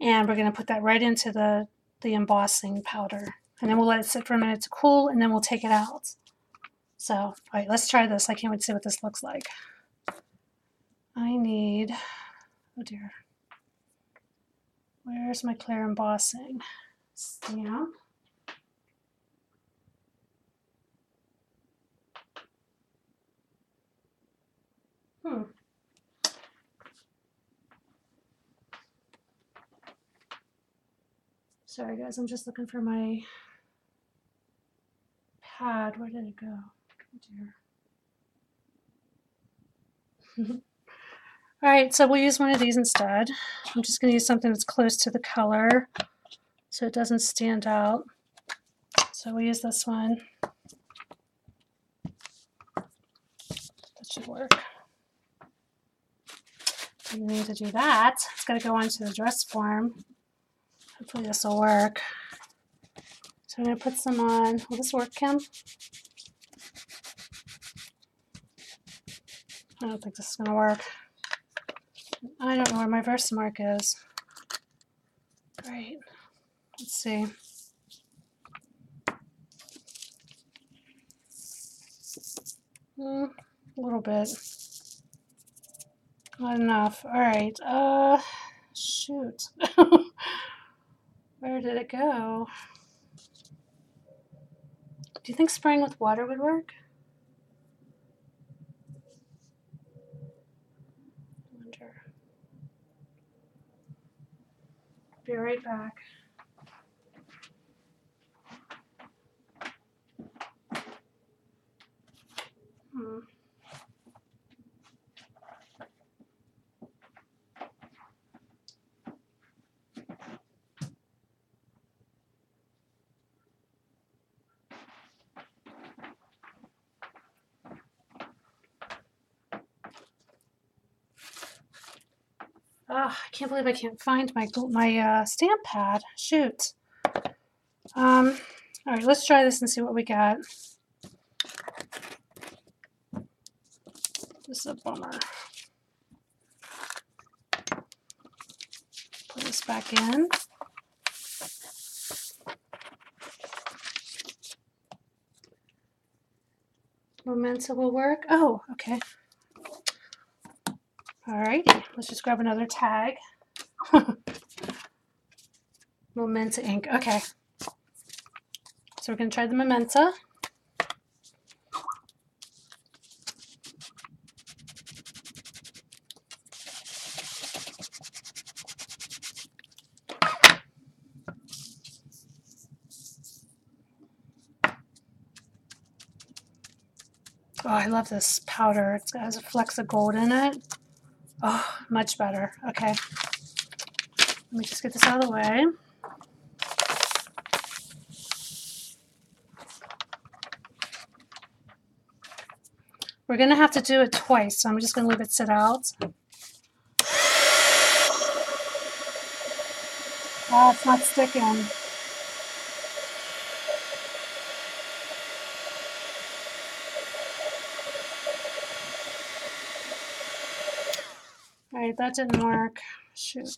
and we're going to put that right into the embossing powder, and then we'll let it sit for a minute to cool, and then we'll take it out. So, all right, let's try this. I can't wait to see what this looks like. I need, oh dear, where's my clear embossing stamp? Sorry guys, I'm just looking for my pad. Where did it go? Oh dear. All right, so we'll use one of these instead. I'm just going to use something that's close to the color so it doesn't stand out. So we'll use this one. That should work. You need to do that. It's got to go onto the dress form. Hopefully this will work. So I'm going to put some on. Will this work, Kim? I don't think this is going to work. I don't know where my Versamark is. Great. Let's see. A little bit. Not enough. All right. Shoot. Where did it go? Do you think spraying with water would work? I wonder. Be right back. Oh, I can't believe I can't find my stamp pad. Shoot. All right, let's try this and see what we got. This is a bummer. Put this back in. Memento will work. Oh, okay. All righty, let's just grab another tag. Memento ink. Okay. So we're going to try the Memento. Oh, I love this powder. It has a flecks of gold in it. Oh, much better. Okay. Let me just get this out of the way. We're going to have to do it twice, so I'm just going to leave it sit out. Oh, it's not sticking. All right, that didn't work. Shoot.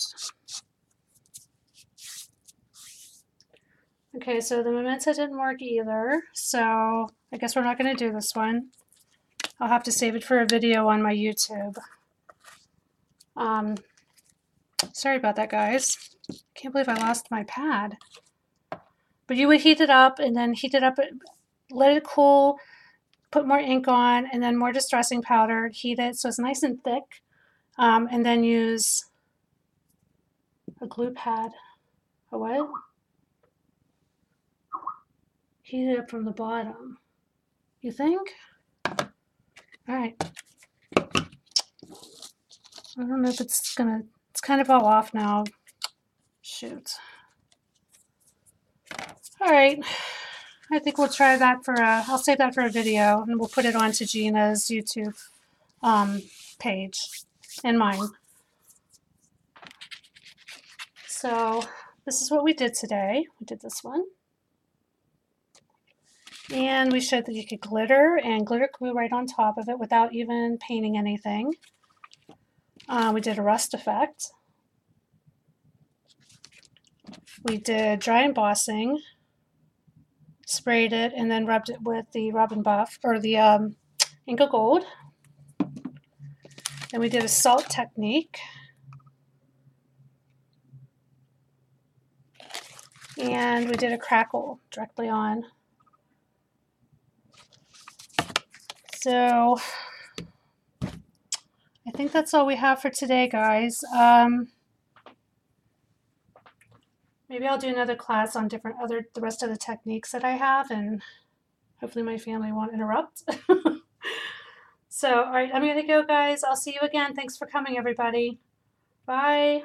Okay, so the Memento didn't work either, so I guess we're not going to do this one. I'll have to save it for a video on my YouTube. Sorry about that, guys. Can't believe I lost my pad. But you would heat it up and then heat it up let it cool, put more ink on, and then more distressing powder, heat it so it's nice and thick, and then use a glue pad. A what? Heat it up from the bottom. You think? All right. I don't know if it's kind of all off now. Shoot. All right. I think we'll try that I'll save that for a video, and we'll put it onto Gina's YouTube page and mine. So this is what we did today. We did this one. And we showed that you could glitter and glitter glue right on top of it without even painting anything. We did a rust effect. We did dry embossing, sprayed it, and then rubbed it with the rub and buff, or the Inca Gold. Then we did a salt technique. And we did a crackle directly on. So I think that's all we have for today, guys. Maybe I'll do another class on the rest of the techniques that I have, and hopefully my family won't interrupt. So, all right, I'm going to go, guys. I'll see you again. Thanks for coming, everybody. Bye.